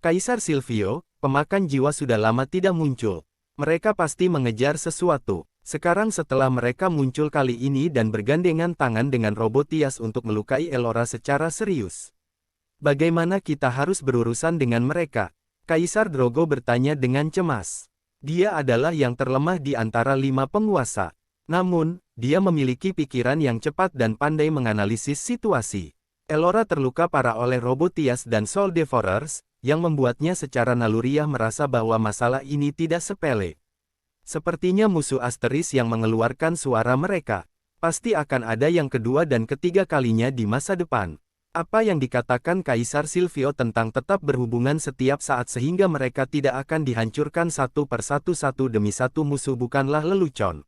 Kaisar Silvio, pemakan jiwa sudah lama tidak muncul. Mereka pasti mengejar sesuatu. Sekarang setelah mereka muncul kali ini dan bergandengan tangan dengan Robotias untuk melukai Elora secara serius. Bagaimana kita harus berurusan dengan mereka? Kaisar Drogo bertanya dengan cemas. Dia adalah yang terlemah di antara 5 penguasa. Namun, dia memiliki pikiran yang cepat dan pandai menganalisis situasi. Elora terluka parah oleh Robotias dan Soul Devourers, yang membuatnya secara naluriah merasa bahwa masalah ini tidak sepele. Sepertinya musuh Asteris yang mengeluarkan suara mereka. Pasti akan ada yang kedua dan ketiga kalinya di masa depan. Apa yang dikatakan Kaisar Silvio tentang tetap berhubungan setiap saat sehingga mereka tidak akan dihancurkan satu persatu satu demi satu musuh bukanlah lelucon.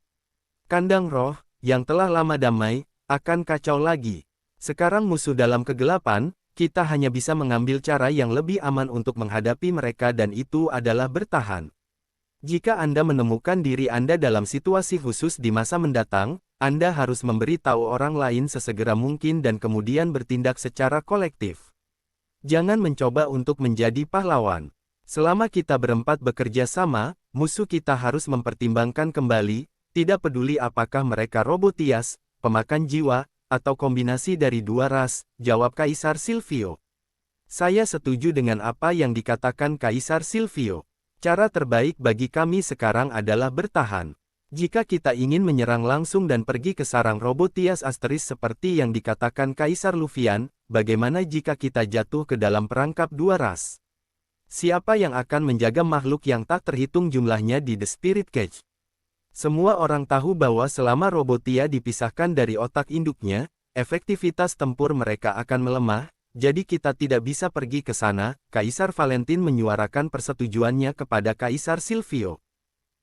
Kandang roh, yang telah lama damai, akan kacau lagi. Sekarang musuh dalam kegelapan, kita hanya bisa mengambil cara yang lebih aman untuk menghadapi mereka dan itu adalah bertahan. Jika Anda menemukan diri Anda dalam situasi khusus di masa mendatang, Anda harus memberi tahu orang lain sesegera mungkin dan kemudian bertindak secara kolektif. Jangan mencoba untuk menjadi pahlawan. Selama kita berempat bekerja sama, musuh kita harus mempertimbangkan kembali, tidak peduli apakah mereka Robotias, pemakan jiwa, atau kombinasi dari dua ras, jawab Kaisar Silvio. Saya setuju dengan apa yang dikatakan Kaisar Silvio. Cara terbaik bagi kami sekarang adalah bertahan. Jika kita ingin menyerang langsung dan pergi ke sarang Robotias Asteris seperti yang dikatakan Kaisar Lufian, bagaimana jika kita jatuh ke dalam perangkap dua ras? Siapa yang akan menjaga makhluk yang tak terhitung jumlahnya di The Spirit Cage? Semua orang tahu bahwa selama Robotia dipisahkan dari otak induknya, efektivitas tempur mereka akan melemah, jadi kita tidak bisa pergi ke sana. Kaisar Valentin menyuarakan persetujuannya kepada Kaisar Silvio.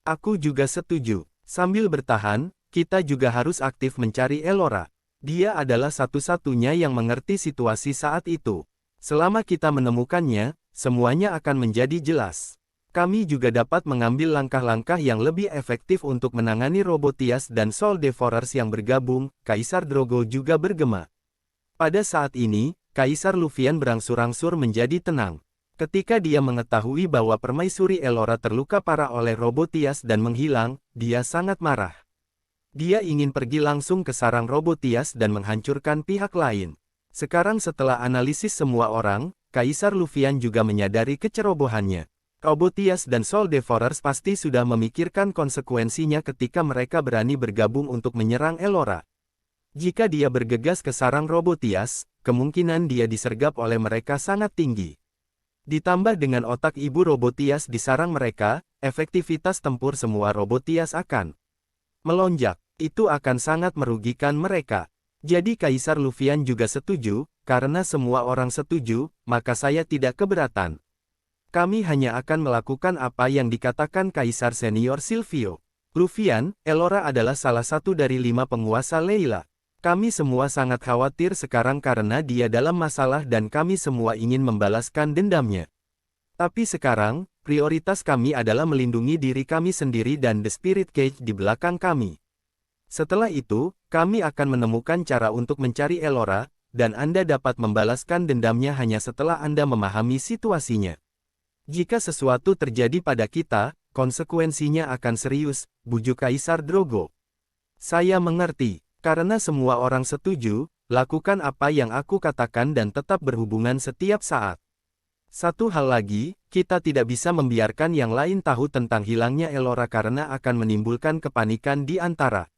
Aku juga setuju. Sambil bertahan, kita juga harus aktif mencari Elora. Dia adalah satu-satunya yang mengerti situasi saat itu. Selama kita menemukannya, semuanya akan menjadi jelas. Kami juga dapat mengambil langkah-langkah yang lebih efektif untuk menangani Robotias dan Soul Devourers yang bergabung. Kaisar Drogo juga bergema. Pada saat ini, Kaisar Lufian berangsur-angsur menjadi tenang. Ketika dia mengetahui bahwa Permaisuri Elora terluka parah oleh Robotias dan menghilang, dia sangat marah. Dia ingin pergi langsung ke sarang Robotias dan menghancurkan pihak lain. Sekarang setelah analisis semua orang, Kaisar Lufian juga menyadari kecerobohannya. Robotias dan Soul Devourers pasti sudah memikirkan konsekuensinya ketika mereka berani bergabung untuk menyerang Elora. Jika dia bergegas ke sarang Robotias, kemungkinan dia disergap oleh mereka sangat tinggi. Ditambah dengan otak ibu Robotias di sarang mereka, efektivitas tempur semua Robotias akan melonjak. Itu akan sangat merugikan mereka. Jadi Kaisar Lufian juga setuju, karena semua orang setuju, maka saya tidak keberatan. Kami hanya akan melakukan apa yang dikatakan Kaisar Senior Silvio. Lufian, Elora adalah salah satu dari 5 penguasa Leila. Kami semua sangat khawatir sekarang karena dia dalam masalah dan kami semua ingin membalaskan dendamnya. Tapi sekarang, prioritas kami adalah melindungi diri kami sendiri dan The Spirit Cage di belakang kami. Setelah itu, kami akan menemukan cara untuk mencari Elora, dan Anda dapat membalaskan dendamnya hanya setelah Anda memahami situasinya. Jika sesuatu terjadi pada kita, konsekuensinya akan serius, bujuk Kaisar Drogo. Saya mengerti, karena semua orang setuju, lakukan apa yang aku katakan dan tetap berhubungan setiap saat. Satu hal lagi, kita tidak bisa membiarkan yang lain tahu tentang hilangnya Elora karena akan menimbulkan kepanikan di antara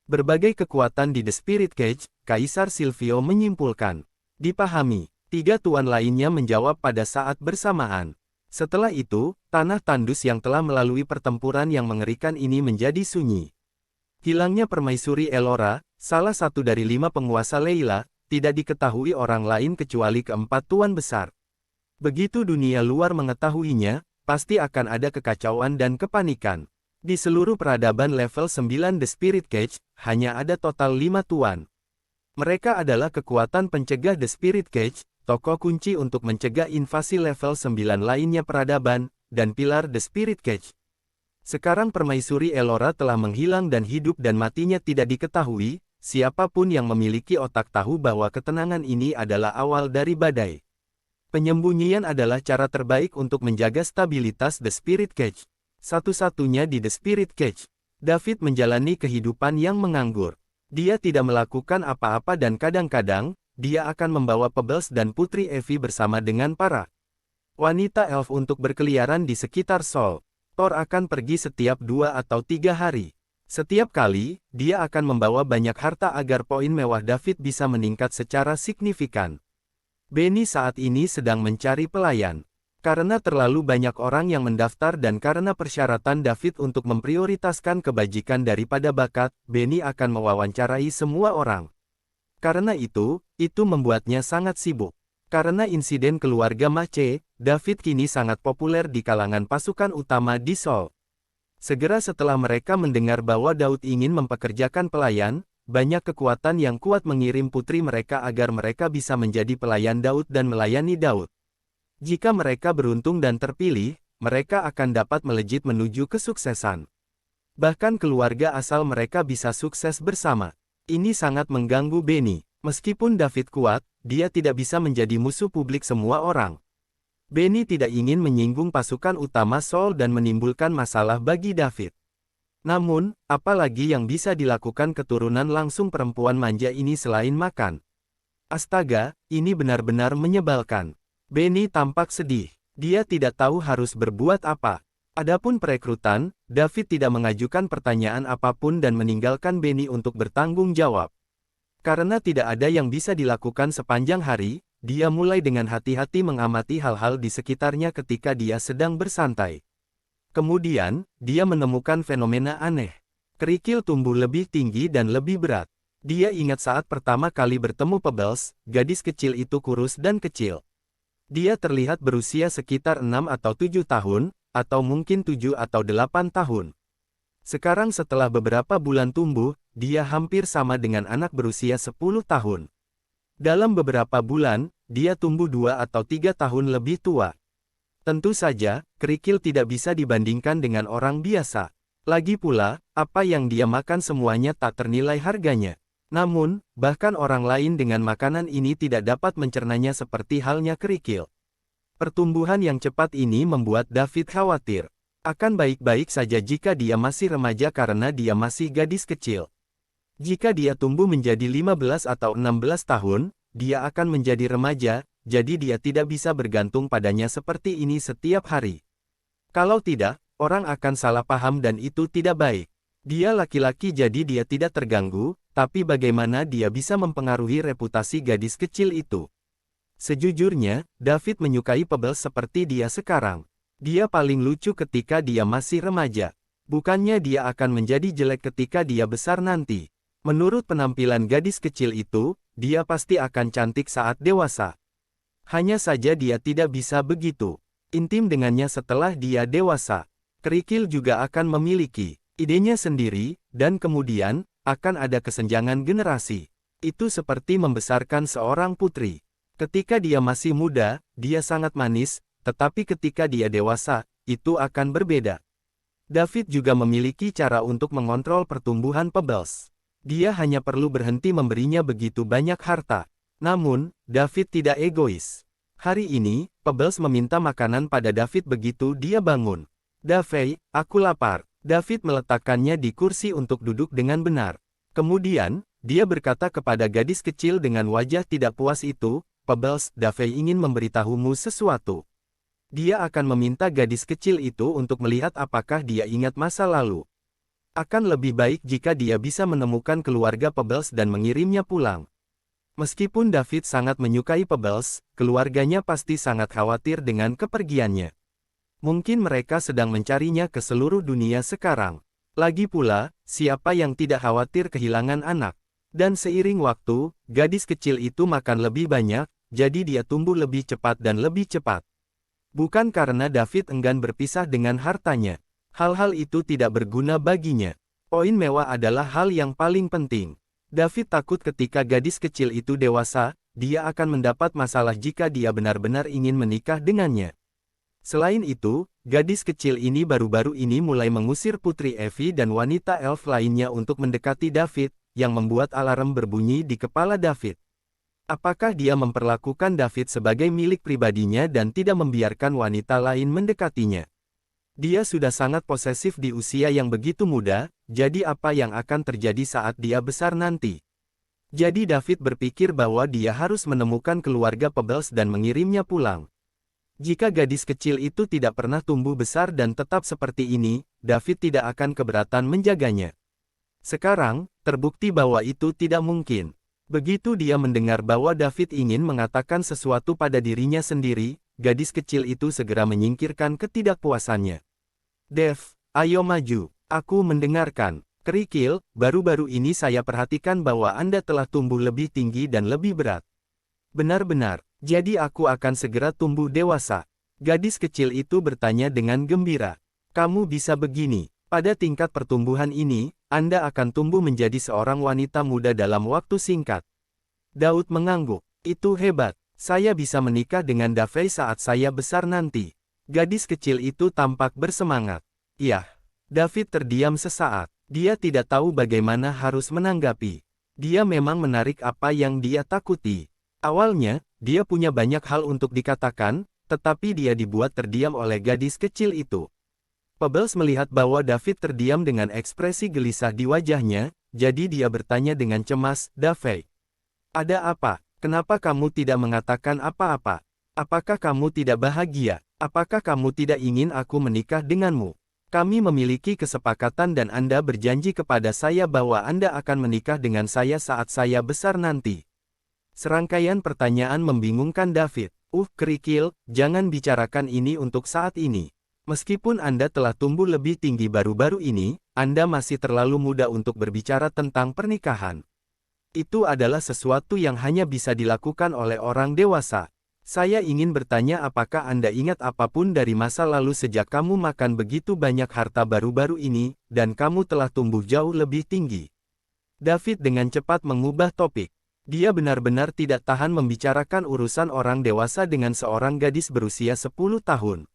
berbagai kekuatan di The Spirit Cage. Kaisar Silvio menyimpulkan. Dipahami, 3 tuan lainnya menjawab pada saat bersamaan. Setelah itu, tanah tandus yang telah melalui pertempuran yang mengerikan ini menjadi sunyi. Hilangnya Permaisuri Elora, salah satu dari 5 penguasa Leila, tidak diketahui orang lain kecuali keempat tuan besar. Begitu dunia luar mengetahuinya, pasti akan ada kekacauan dan kepanikan. Di seluruh peradaban level 9 The Spirit Cage, hanya ada total 5 tuan. Mereka adalah kekuatan pencegah The Spirit Cage, tokoh kunci untuk mencegah invasi level 9 lainnya peradaban, dan pilar The Spirit Cage. Sekarang Permaisuri Elora telah menghilang dan hidup dan matinya tidak diketahui, siapapun yang memiliki otak tahu bahwa ketenangan ini adalah awal dari badai. Penyembunyian adalah cara terbaik untuk menjaga stabilitas The Spirit Cage. Satu-satunya di The Spirit Cage. David menjalani kehidupan yang menganggur. Dia tidak melakukan apa-apa dan kadang-kadang, dia akan membawa Pebbles dan Putri Evie bersama dengan para wanita elf untuk berkeliaran di sekitar Sol. Thor akan pergi setiap 2 atau 3 hari. Setiap kali, dia akan membawa banyak harta agar poin mewah David bisa meningkat secara signifikan. Benny saat ini sedang mencari pelayan. Karena terlalu banyak orang yang mendaftar dan karena persyaratan David untuk memprioritaskan kebajikan daripada bakat, Benny akan mewawancarai semua orang. Karena itu membuatnya sangat sibuk. Karena insiden keluarga Mace, David kini sangat populer di kalangan pasukan utama di Sol. Segera setelah mereka mendengar bahwa Daud ingin mempekerjakan pelayan, banyak kekuatan yang kuat mengirim putri mereka agar mereka bisa menjadi pelayan Daud dan melayani Daud. Jika mereka beruntung dan terpilih, mereka akan dapat melejit menuju kesuksesan. Bahkan keluarga asal mereka bisa sukses bersama. Ini sangat mengganggu Benny. Meskipun David kuat, dia tidak bisa menjadi musuh publik semua orang. Benny tidak ingin menyinggung pasukan utama Sol dan menimbulkan masalah bagi David. Namun, apalagi yang bisa dilakukan keturunan langsung perempuan manja ini selain makan? Astaga, ini benar-benar menyebalkan. Benny tampak sedih. Dia tidak tahu harus berbuat apa. Adapun perekrutan, David tidak mengajukan pertanyaan apapun dan meninggalkan Benny untuk bertanggung jawab. Karena tidak ada yang bisa dilakukan sepanjang hari, dia mulai dengan hati-hati mengamati hal-hal di sekitarnya ketika dia sedang bersantai. Kemudian, dia menemukan fenomena aneh. Kerikil tumbuh lebih tinggi dan lebih berat. Dia ingat saat pertama kali bertemu Pebbles, gadis kecil itu kurus dan kecil. Dia terlihat berusia sekitar 6 atau 7 tahun, atau mungkin 7 atau 8 tahun. Sekarang setelah beberapa bulan tumbuh, dia hampir sama dengan anak berusia 10 tahun. Dalam beberapa bulan, dia tumbuh 2 atau 3 tahun lebih tua. Tentu saja, kerikil tidak bisa dibandingkan dengan orang biasa. Lagi pula, apa yang dia makan semuanya tak ternilai harganya. Namun, bahkan orang lain dengan makanan ini tidak dapat mencernanya seperti halnya kerikil. Pertumbuhan yang cepat ini membuat David khawatir. Akan baik-baik saja jika dia masih remaja karena dia masih gadis kecil. Jika dia tumbuh menjadi 15 atau 16 tahun, dia akan menjadi remaja, jadi dia tidak bisa bergantung padanya seperti ini setiap hari. Kalau tidak, orang akan salah paham dan itu tidak baik. Dia laki-laki jadi dia tidak terganggu, tapi bagaimana dia bisa mempengaruhi reputasi gadis kecil itu? Sejujurnya, David menyukai Pebbles seperti dia sekarang. Dia paling lucu ketika dia masih remaja. Bukannya dia akan menjadi jelek ketika dia besar nanti. Menurut penampilan gadis kecil itu, dia pasti akan cantik saat dewasa. Hanya saja dia tidak bisa begitu intim dengannya setelah dia dewasa. Kerikil juga akan memiliki idenya sendiri, dan kemudian, akan ada kesenjangan generasi. Itu seperti membesarkan seorang putri. Ketika dia masih muda, dia sangat manis, tetapi ketika dia dewasa, itu akan berbeda. David juga memiliki cara untuk mengontrol pertumbuhan Pebbles. Dia hanya perlu berhenti memberinya begitu banyak harta. Namun, David tidak egois. Hari ini, Pebbles meminta makanan pada David begitu dia bangun. "David, aku lapar." David meletakkannya di kursi untuk duduk dengan benar. Kemudian, dia berkata kepada gadis kecil dengan wajah tidak puas itu, "Pebbles, David ingin memberitahumu sesuatu." Dia akan meminta gadis kecil itu untuk melihat apakah dia ingat masa lalu. Akan lebih baik jika dia bisa menemukan keluarga Pebbles dan mengirimnya pulang. Meskipun David sangat menyukai Pebbles, keluarganya pasti sangat khawatir dengan kepergiannya. Mungkin mereka sedang mencarinya ke seluruh dunia sekarang. Lagi pula, siapa yang tidak khawatir kehilangan anak? Dan seiring waktu, gadis kecil itu makan lebih banyak, jadi dia tumbuh lebih cepat dan lebih cepat. Bukan karena David enggan berpisah dengan hartanya. Hal-hal itu tidak berguna baginya. Poin mewah adalah hal yang paling penting. David takut ketika gadis kecil itu dewasa, dia akan mendapat masalah jika dia benar-benar ingin menikah dengannya. Selain itu, gadis kecil ini baru-baru ini mulai mengusir Putri Evie dan wanita elf lainnya untuk mendekati David, yang membuat alarm berbunyi di kepala David. Apakah dia memperlakukan David sebagai milik pribadinya dan tidak membiarkan wanita lain mendekatinya? Dia sudah sangat posesif di usia yang begitu muda, jadi apa yang akan terjadi saat dia besar nanti? Jadi David berpikir bahwa dia harus menemukan keluarga Pebbles dan mengirimnya pulang. Jika gadis kecil itu tidak pernah tumbuh besar dan tetap seperti ini, David tidak akan keberatan menjaganya. Sekarang, terbukti bahwa itu tidak mungkin. Begitu dia mendengar bahwa David ingin mengatakan sesuatu pada dirinya sendiri, gadis kecil itu segera menyingkirkan ketidakpuasannya. Dev, ayo maju, aku mendengarkan. Kerikil, baru-baru ini saya perhatikan bahwa Anda telah tumbuh lebih tinggi dan lebih berat. Benar-benar, jadi aku akan segera tumbuh dewasa. Gadis kecil itu bertanya dengan gembira. Kamu bisa begini, pada tingkat pertumbuhan ini, Anda akan tumbuh menjadi seorang wanita muda dalam waktu singkat. Daud mengangguk, itu hebat, saya bisa menikah dengan Davey saat saya besar nanti. Gadis kecil itu tampak bersemangat. Iya, David terdiam sesaat. Dia tidak tahu bagaimana harus menanggapi. Dia memang menarik apa yang dia takuti. Awalnya, dia punya banyak hal untuk dikatakan, tetapi dia dibuat terdiam oleh gadis kecil itu. Pebbles melihat bahwa David terdiam dengan ekspresi gelisah di wajahnya, jadi dia bertanya dengan cemas, Davey, ada apa? Kenapa kamu tidak mengatakan apa-apa? Apakah kamu tidak bahagia? Apakah kamu tidak ingin aku menikah denganmu? Kami memiliki kesepakatan dan Anda berjanji kepada saya bahwa Anda akan menikah dengan saya saat saya besar nanti. Serangkaian pertanyaan membingungkan David. Kerikil, jangan bicarakan ini untuk saat ini. Meskipun Anda telah tumbuh lebih tinggi baru-baru ini, Anda masih terlalu muda untuk berbicara tentang pernikahan. Itu adalah sesuatu yang hanya bisa dilakukan oleh orang dewasa. Saya ingin bertanya apakah Anda ingat apapun dari masa lalu sejak kamu makan begitu banyak harta baru-baru ini, dan kamu telah tumbuh jauh lebih tinggi. David dengan cepat mengubah topik. Dia benar-benar tidak tahan membicarakan urusan orang dewasa dengan seorang gadis berusia 10 tahun.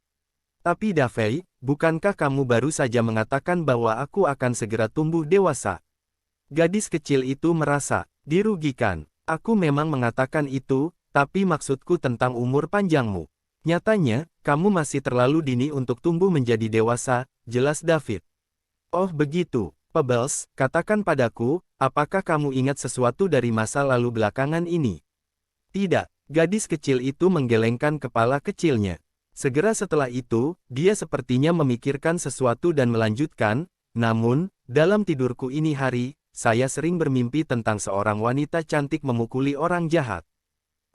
Tapi Davey, bukankah kamu baru saja mengatakan bahwa aku akan segera tumbuh dewasa? Gadis kecil itu merasa dirugikan. Aku memang mengatakan itu, tapi maksudku tentang umur panjangmu. Nyatanya, kamu masih terlalu dini untuk tumbuh menjadi dewasa, jelas David. Oh begitu, Pebbles, katakan padaku, apakah kamu ingat sesuatu dari masa lalu belakangan ini? Tidak, gadis kecil itu menggelengkan kepala kecilnya. Segera setelah itu, dia sepertinya memikirkan sesuatu dan melanjutkan, namun, dalam tidurku ini hari, saya sering bermimpi tentang seorang wanita cantik memukuli orang jahat.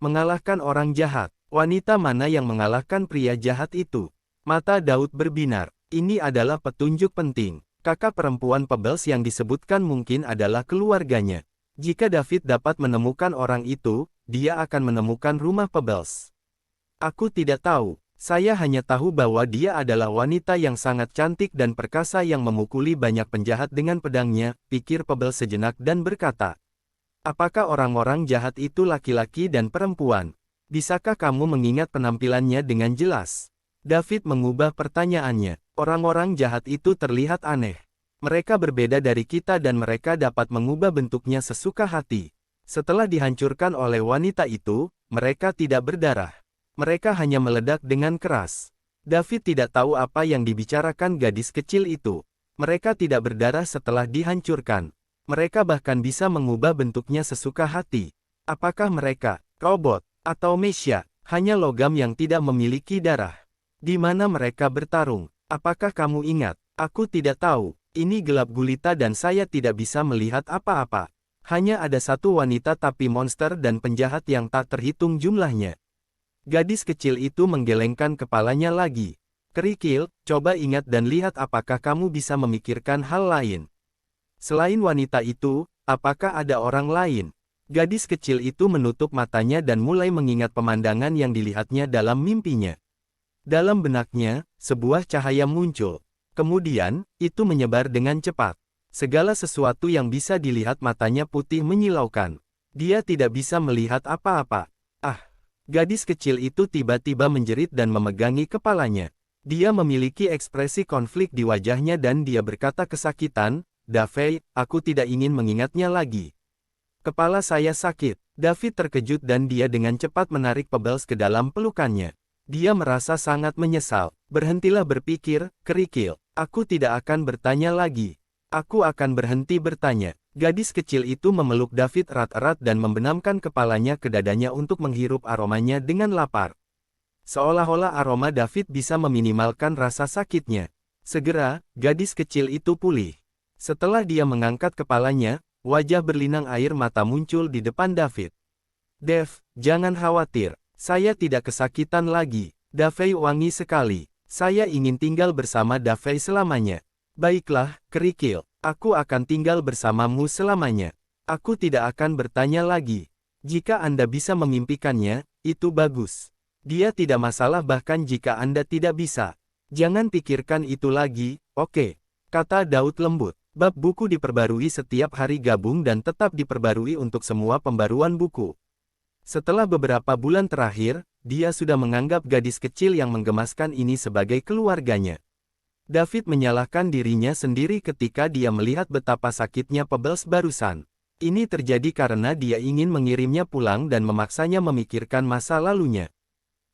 Mengalahkan orang jahat. Wanita mana yang mengalahkan pria jahat itu? Mata Daud berbinar. Ini adalah petunjuk penting. Kakak perempuan Pebbles yang disebutkan mungkin adalah keluarganya. Jika David dapat menemukan orang itu, dia akan menemukan rumah Pebbles. Aku tidak tahu. Saya hanya tahu bahwa dia adalah wanita yang sangat cantik dan perkasa yang memukuli banyak penjahat dengan pedangnya, pikir Pebbles sejenak dan berkata, apakah orang-orang jahat itu laki-laki dan perempuan? Bisakah kamu mengingat penampilannya dengan jelas? David mengubah pertanyaannya. Orang-orang jahat itu terlihat aneh. Mereka berbeda dari kita dan mereka dapat mengubah bentuknya sesuka hati. Setelah dihancurkan oleh wanita itu, mereka tidak berdarah. Mereka hanya meledak dengan keras. David tidak tahu apa yang dibicarakan gadis kecil itu. Mereka tidak berdarah setelah dihancurkan. Mereka bahkan bisa mengubah bentuknya sesuka hati. Apakah mereka, robot, atau mesia, hanya logam yang tidak memiliki darah? Di mana mereka bertarung? Apakah kamu ingat? Aku tidak tahu. Ini gelap gulita dan saya tidak bisa melihat apa-apa. Hanya ada satu wanita tapi monster dan penjahat yang tak terhitung jumlahnya. Gadis kecil itu menggelengkan kepalanya lagi. Kerikil, coba ingat dan lihat apakah kamu bisa memikirkan hal lain. Selain wanita itu, apakah ada orang lain? Gadis kecil itu menutup matanya dan mulai mengingat pemandangan yang dilihatnya dalam mimpinya. Dalam benaknya, sebuah cahaya muncul. Kemudian, itu menyebar dengan cepat. Segala sesuatu yang bisa dilihat matanya putih menyilaukan. Dia tidak bisa melihat apa-apa. Gadis kecil itu tiba-tiba menjerit dan memegangi kepalanya. Dia memiliki ekspresi konflik di wajahnya dan dia berkata kesakitan, Davey, aku tidak ingin mengingatnya lagi. Kepala saya sakit. David terkejut dan dia dengan cepat menarik Pebbles ke dalam pelukannya. Dia merasa sangat menyesal. Berhentilah berpikir, kerikil. Aku tidak akan bertanya lagi. Aku akan berhenti bertanya. Gadis kecil itu memeluk David erat-erat dan membenamkan kepalanya ke dadanya untuk menghirup aromanya dengan lapar. Seolah-olah aroma David bisa meminimalkan rasa sakitnya. Segera, gadis kecil itu pulih. Setelah dia mengangkat kepalanya, wajah berlinang air mata muncul di depan David. Dev, jangan khawatir. Saya tidak kesakitan lagi. Davey wangi sekali. Saya ingin tinggal bersama Davey selamanya. Baiklah, kerikil. Aku akan tinggal bersamamu selamanya. Aku tidak akan bertanya lagi. Jika Anda bisa memimpikannya, itu bagus. Dia tidak masalah bahkan jika Anda tidak bisa. Jangan pikirkan itu lagi, oke? Kata Daud lembut. Bab buku diperbarui setiap hari gabung dan tetap diperbarui untuk semua pembaruan buku. Setelah beberapa bulan terakhir, dia sudah menganggap gadis kecil yang menggemaskan ini sebagai keluarganya. David menyalahkan dirinya sendiri ketika dia melihat betapa sakitnya Pebbles barusan. Ini terjadi karena dia ingin mengirimnya pulang dan memaksanya memikirkan masa lalunya.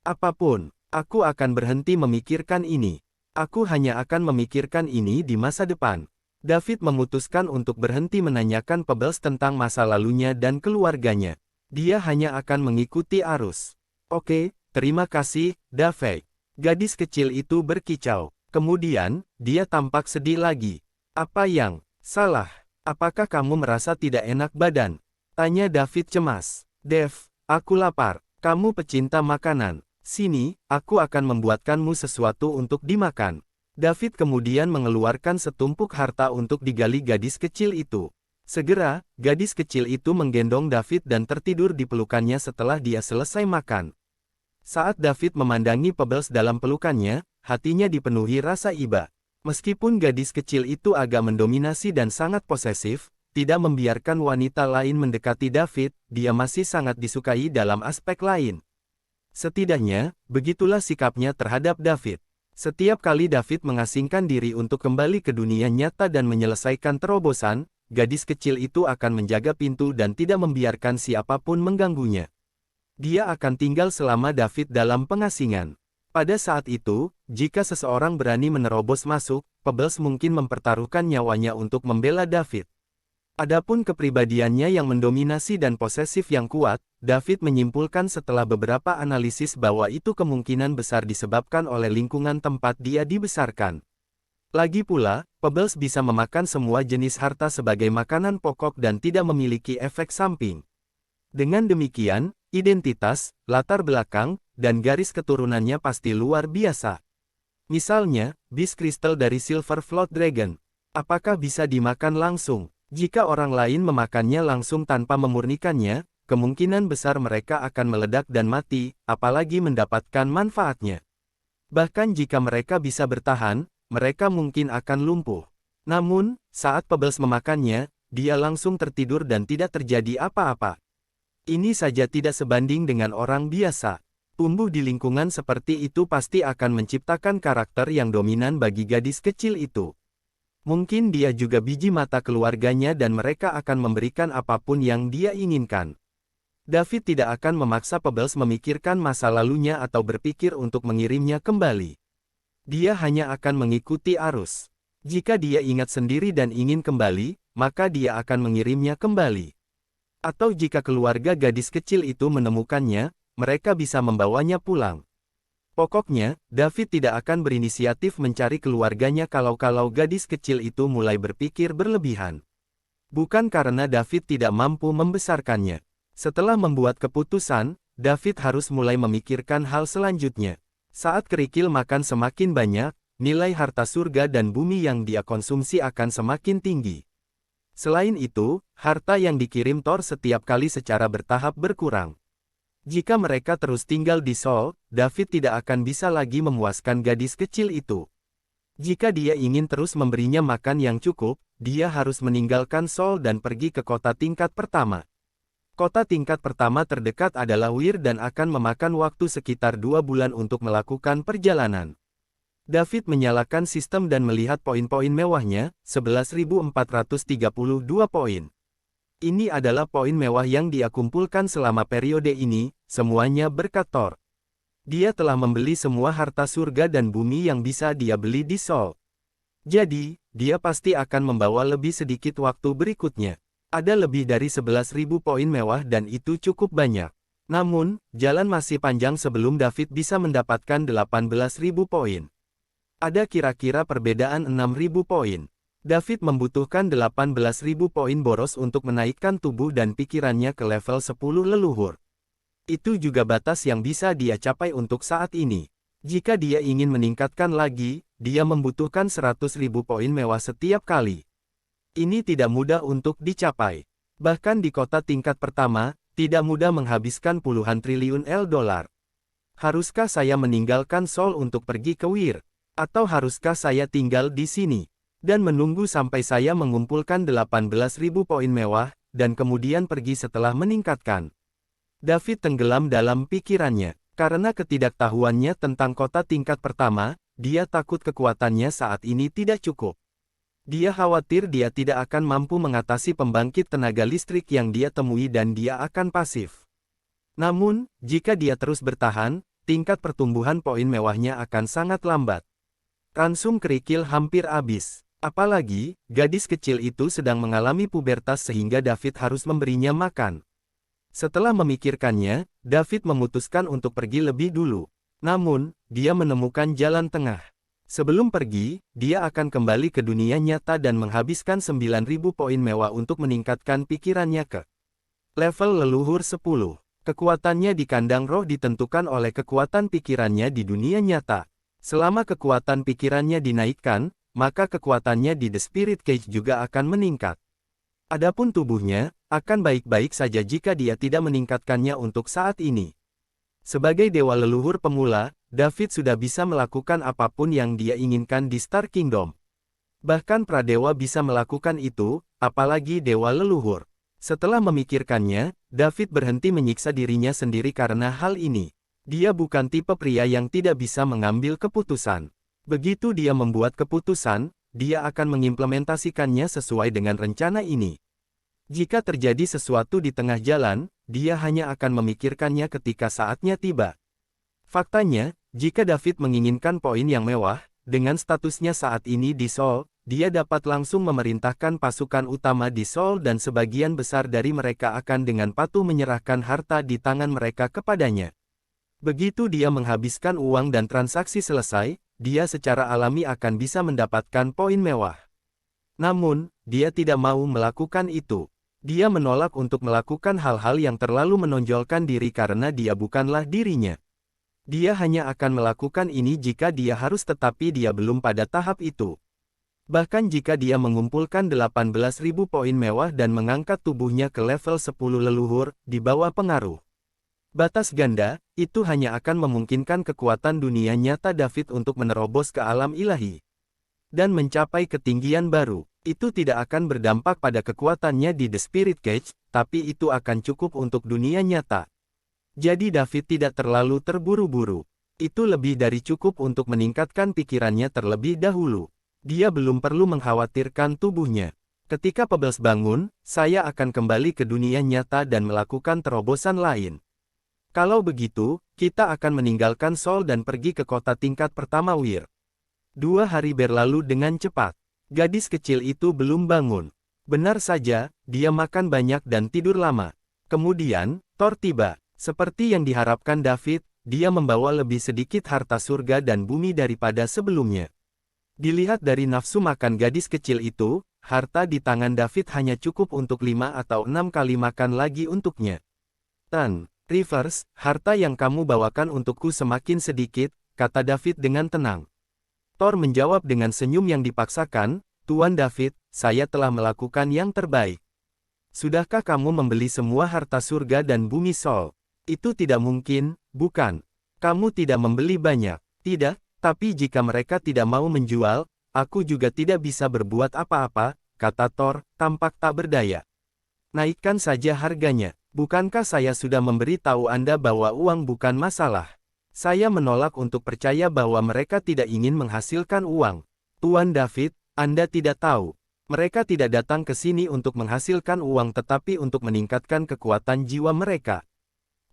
Apapun, aku akan berhenti memikirkan ini. Aku hanya akan memikirkan ini di masa depan. David memutuskan untuk berhenti menanyakan Pebbles tentang masa lalunya dan keluarganya. Dia hanya akan mengikuti arus. Oke, terima kasih, Davey. Gadis kecil itu berkicau. Kemudian, dia tampak sedih lagi. Apa yang salah? Apakah kamu merasa tidak enak badan? Tanya David cemas. Dev, aku lapar. Kamu pecinta makanan. Sini, aku akan membuatkanmu sesuatu untuk dimakan. David kemudian mengeluarkan setumpuk harta untuk digali gadis kecil itu. Segera, gadis kecil itu menggendong David dan tertidur di pelukannya setelah dia selesai makan. Saat David memandangi Pebbles dalam pelukannya, hatinya dipenuhi rasa iba. Meskipun gadis kecil itu agak mendominasi dan sangat posesif, tidak membiarkan wanita lain mendekati David, dia masih sangat disukai dalam aspek lain. Setidaknya, begitulah sikapnya terhadap David. Setiap kali David mengasingkan diri untuk kembali ke dunia nyata dan menyelesaikan terobosan, gadis kecil itu akan menjaga pintu dan tidak membiarkan siapapun mengganggunya. Dia akan tinggal selama David dalam pengasingan. Pada saat itu, jika seseorang berani menerobos masuk, Pebbles mungkin mempertaruhkan nyawanya untuk membela David. Adapun kepribadiannya yang mendominasi dan posesif yang kuat, David menyimpulkan setelah beberapa analisis bahwa itu kemungkinan besar disebabkan oleh lingkungan tempat dia dibesarkan. Lagi pula, Pebbles bisa memakan semua jenis harta sebagai makanan pokok dan tidak memiliki efek samping. Dengan demikian, identitas, latar belakang, dan garis keturunannya pasti luar biasa. Misalnya, bis kristal dari Silver Float Dragon. Apakah bisa dimakan langsung? Jika orang lain memakannya langsung tanpa memurnikannya, kemungkinan besar mereka akan meledak dan mati, apalagi mendapatkan manfaatnya. Bahkan jika mereka bisa bertahan, mereka mungkin akan lumpuh. Namun, saat Pebbles memakannya, dia langsung tertidur dan tidak terjadi apa-apa. Ini saja tidak sebanding dengan orang biasa. Tumbuh di lingkungan seperti itu pasti akan menciptakan karakter yang dominan bagi gadis kecil itu. Mungkin dia juga biji mata keluarganya dan mereka akan memberikan apapun yang dia inginkan. David tidak akan memaksa Pebbles memikirkan masa lalunya atau berpikir untuk mengirimnya kembali. Dia hanya akan mengikuti arus. Jika dia ingat sendiri dan ingin kembali, maka dia akan mengirimnya kembali. Atau jika keluarga gadis kecil itu menemukannya, mereka bisa membawanya pulang. Pokoknya, David tidak akan berinisiatif mencari keluarganya kalau gadis kecil itu mulai berpikir berlebihan. Bukan karena David tidak mampu membesarkannya. Setelah membuat keputusan, David harus mulai memikirkan hal selanjutnya. Saat kerikil makan semakin banyak, nilai harta surga dan bumi yang dia konsumsi akan semakin tinggi. Selain itu, harta yang dikirim Thor setiap kali secara bertahap berkurang. Jika mereka terus tinggal di Seoul, David tidak akan bisa lagi memuaskan gadis kecil itu. Jika dia ingin terus memberinya makan yang cukup, dia harus meninggalkan Seoul dan pergi ke kota tingkat pertama. Kota tingkat pertama terdekat adalah Wir dan akan memakan waktu sekitar 2 bulan untuk melakukan perjalanan. David menyalakan sistem dan melihat poin-poin mewahnya, 11.432 poin. Ini adalah poin mewah yang dia kumpulkan selama periode ini, semuanya berkat Thor. Dia telah membeli semua harta surga dan bumi yang bisa dia beli di Seoul. Jadi, dia pasti akan membawa lebih sedikit waktu berikutnya. Ada lebih dari 11.000 poin mewah dan itu cukup banyak. Namun, jalan masih panjang sebelum David bisa mendapatkan 18.000 poin. Ada kira-kira perbedaan 6.000 poin. David membutuhkan 18.000 poin boros untuk menaikkan tubuh dan pikirannya ke level 10 leluhur. Itu juga batas yang bisa dia capai untuk saat ini. Jika dia ingin meningkatkan lagi, dia membutuhkan 100.000 poin mewah setiap kali. Ini tidak mudah untuk dicapai. Bahkan di kota tingkat pertama, tidak mudah menghabiskan puluhan triliun dolar. Haruskah saya meninggalkan Seoul untuk pergi ke Wir? Atau haruskah saya tinggal di sini dan menunggu sampai saya mengumpulkan 18.000 poin mewah, dan kemudian pergi setelah meningkatkan? David tenggelam dalam pikirannya. Karena ketidaktahuannya tentang kota tingkat pertama, dia takut kekuatannya saat ini tidak cukup. Dia khawatir dia tidak akan mampu mengatasi pembangkit tenaga listrik yang dia temui dan dia akan pasif. Namun, jika dia terus bertahan, tingkat pertumbuhan poin mewahnya akan sangat lambat. Ransum kerikil hampir habis. Apalagi, gadis kecil itu sedang mengalami pubertas sehingga David harus memberinya makan. Setelah memikirkannya, David memutuskan untuk pergi lebih dulu. Namun, dia menemukan jalan tengah. Sebelum pergi, dia akan kembali ke dunia nyata dan menghabiskan 9.000 poin mewah untuk meningkatkan pikirannya ke level leluhur 10. Kekuatannya di kandang roh ditentukan oleh kekuatan pikirannya di dunia nyata. Selama kekuatan pikirannya dinaikkan, maka kekuatannya di The Spirit Cage juga akan meningkat. Adapun tubuhnya, akan baik-baik saja jika dia tidak meningkatkannya untuk saat ini. Sebagai dewa leluhur pemula, David sudah bisa melakukan apapun yang dia inginkan di Star Kingdom. Bahkan pradewa bisa melakukan itu, apalagi dewa leluhur. Setelah memikirkannya, David berhenti menyiksa dirinya sendiri karena hal ini. Dia bukan tipe pria yang tidak bisa mengambil keputusan. Begitu dia membuat keputusan, dia akan mengimplementasikannya sesuai dengan rencana ini. Jika terjadi sesuatu di tengah jalan, dia hanya akan memikirkannya ketika saatnya tiba. Faktanya, jika David menginginkan poin yang mewah, dengan statusnya saat ini di Seoul, dia dapat langsung memerintahkan pasukan utama di Seoul dan sebagian besar dari mereka akan dengan patuh menyerahkan harta di tangan mereka kepadanya. Begitu dia menghabiskan uang dan transaksi selesai, dia secara alami akan bisa mendapatkan poin mewah. Namun, dia tidak mau melakukan itu. Dia menolak untuk melakukan hal-hal yang terlalu menonjolkan diri karena dia bukanlah dirinya. Dia hanya akan melakukan ini jika dia harus, tetapi dia belum pada tahap itu. Bahkan jika dia mengumpulkan 18.000 poin mewah dan mengangkat tubuhnya ke level 10 leluhur, di bawah pengaruh batas ganda, itu hanya akan memungkinkan kekuatan dunia nyata David untuk menerobos ke alam ilahi dan mencapai ketinggian baru. Itu tidak akan berdampak pada kekuatannya di The Spirit Cage, tapi itu akan cukup untuk dunia nyata. Jadi David tidak terlalu terburu-buru. Itu lebih dari cukup untuk meningkatkan pikirannya terlebih dahulu. Dia belum perlu mengkhawatirkan tubuhnya. Ketika Pebbles bangun, saya akan kembali ke dunia nyata dan melakukan terobosan lain. Kalau begitu, kita akan meninggalkan Seoul dan pergi ke kota tingkat pertama Wir. 2 hari berlalu dengan cepat. Gadis kecil itu belum bangun. Benar saja, dia makan banyak dan tidur lama. Kemudian, Thor tiba. Seperti yang diharapkan David, dia membawa lebih sedikit harta surga dan bumi daripada sebelumnya. Dilihat dari nafsu makan gadis kecil itu, harta di tangan David hanya cukup untuk 5 atau 6 kali makan lagi untuknya. Rivers, harta yang kamu bawakan untukku semakin sedikit, kata David dengan tenang. Thor menjawab dengan senyum yang dipaksakan, Tuan David, saya telah melakukan yang terbaik. Sudahkah kamu membeli semua harta surga dan bumi Seoul? Itu tidak mungkin, bukan? Kamu tidak membeli banyak. Tidak, tapi jika mereka tidak mau menjual, aku juga tidak bisa berbuat apa-apa, kata Thor, tampak tak berdaya. Naikkan saja harganya. Bukankah saya sudah memberi tahu Anda bahwa uang bukan masalah? Saya menolak untuk percaya bahwa mereka tidak ingin menghasilkan uang. Tuan David, Anda tidak tahu. Mereka tidak datang ke sini untuk menghasilkan uang tetapi untuk meningkatkan kekuatan jiwa mereka.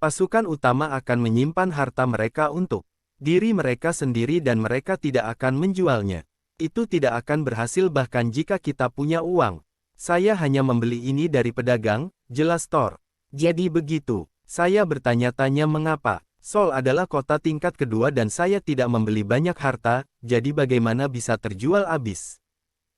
Pasukan utama akan menyimpan harta mereka untuk diri mereka sendiri dan mereka tidak akan menjualnya. Itu tidak akan berhasil bahkan jika kita punya uang. Saya hanya membeli ini dari pedagang, jelas Thor. Jadi begitu. Saya bertanya-tanya mengapa. Seoul adalah kota tingkat kedua dan saya tidak membeli banyak harta, jadi bagaimana bisa terjual habis?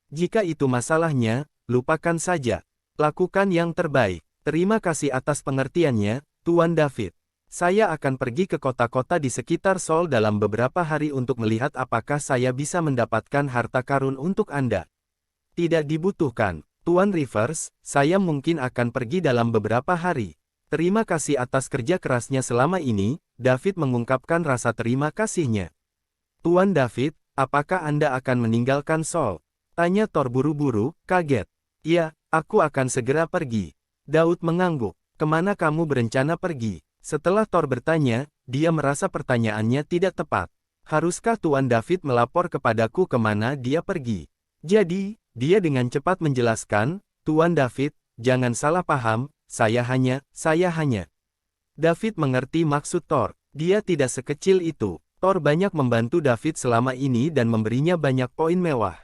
Jika itu masalahnya, lupakan saja. Lakukan yang terbaik. Terima kasih atas pengertiannya, Tuan David. Saya akan pergi ke kota-kota di sekitar Seoul dalam beberapa hari untuk melihat apakah saya bisa mendapatkan harta karun untuk Anda. Tidak dibutuhkan, Tuan Rivers, saya mungkin akan pergi dalam beberapa hari. Terima kasih atas kerja kerasnya selama ini, David mengungkapkan rasa terima kasihnya. Tuan David, apakah Anda akan meninggalkan Seoul? Tanya Thor buru-buru, kaget. Iya, aku akan segera pergi. Daud mengangguk. Kemana kamu berencana pergi? Setelah Thor bertanya, dia merasa pertanyaannya tidak tepat. Haruskah Tuan David melapor kepadaku kemana dia pergi? Jadi, dia dengan cepat menjelaskan, Tuan David, jangan salah paham, saya hanya. David mengerti maksud Thor. Dia tidak sekecil itu. Thor banyak membantu David selama ini dan memberinya banyak poin mewah.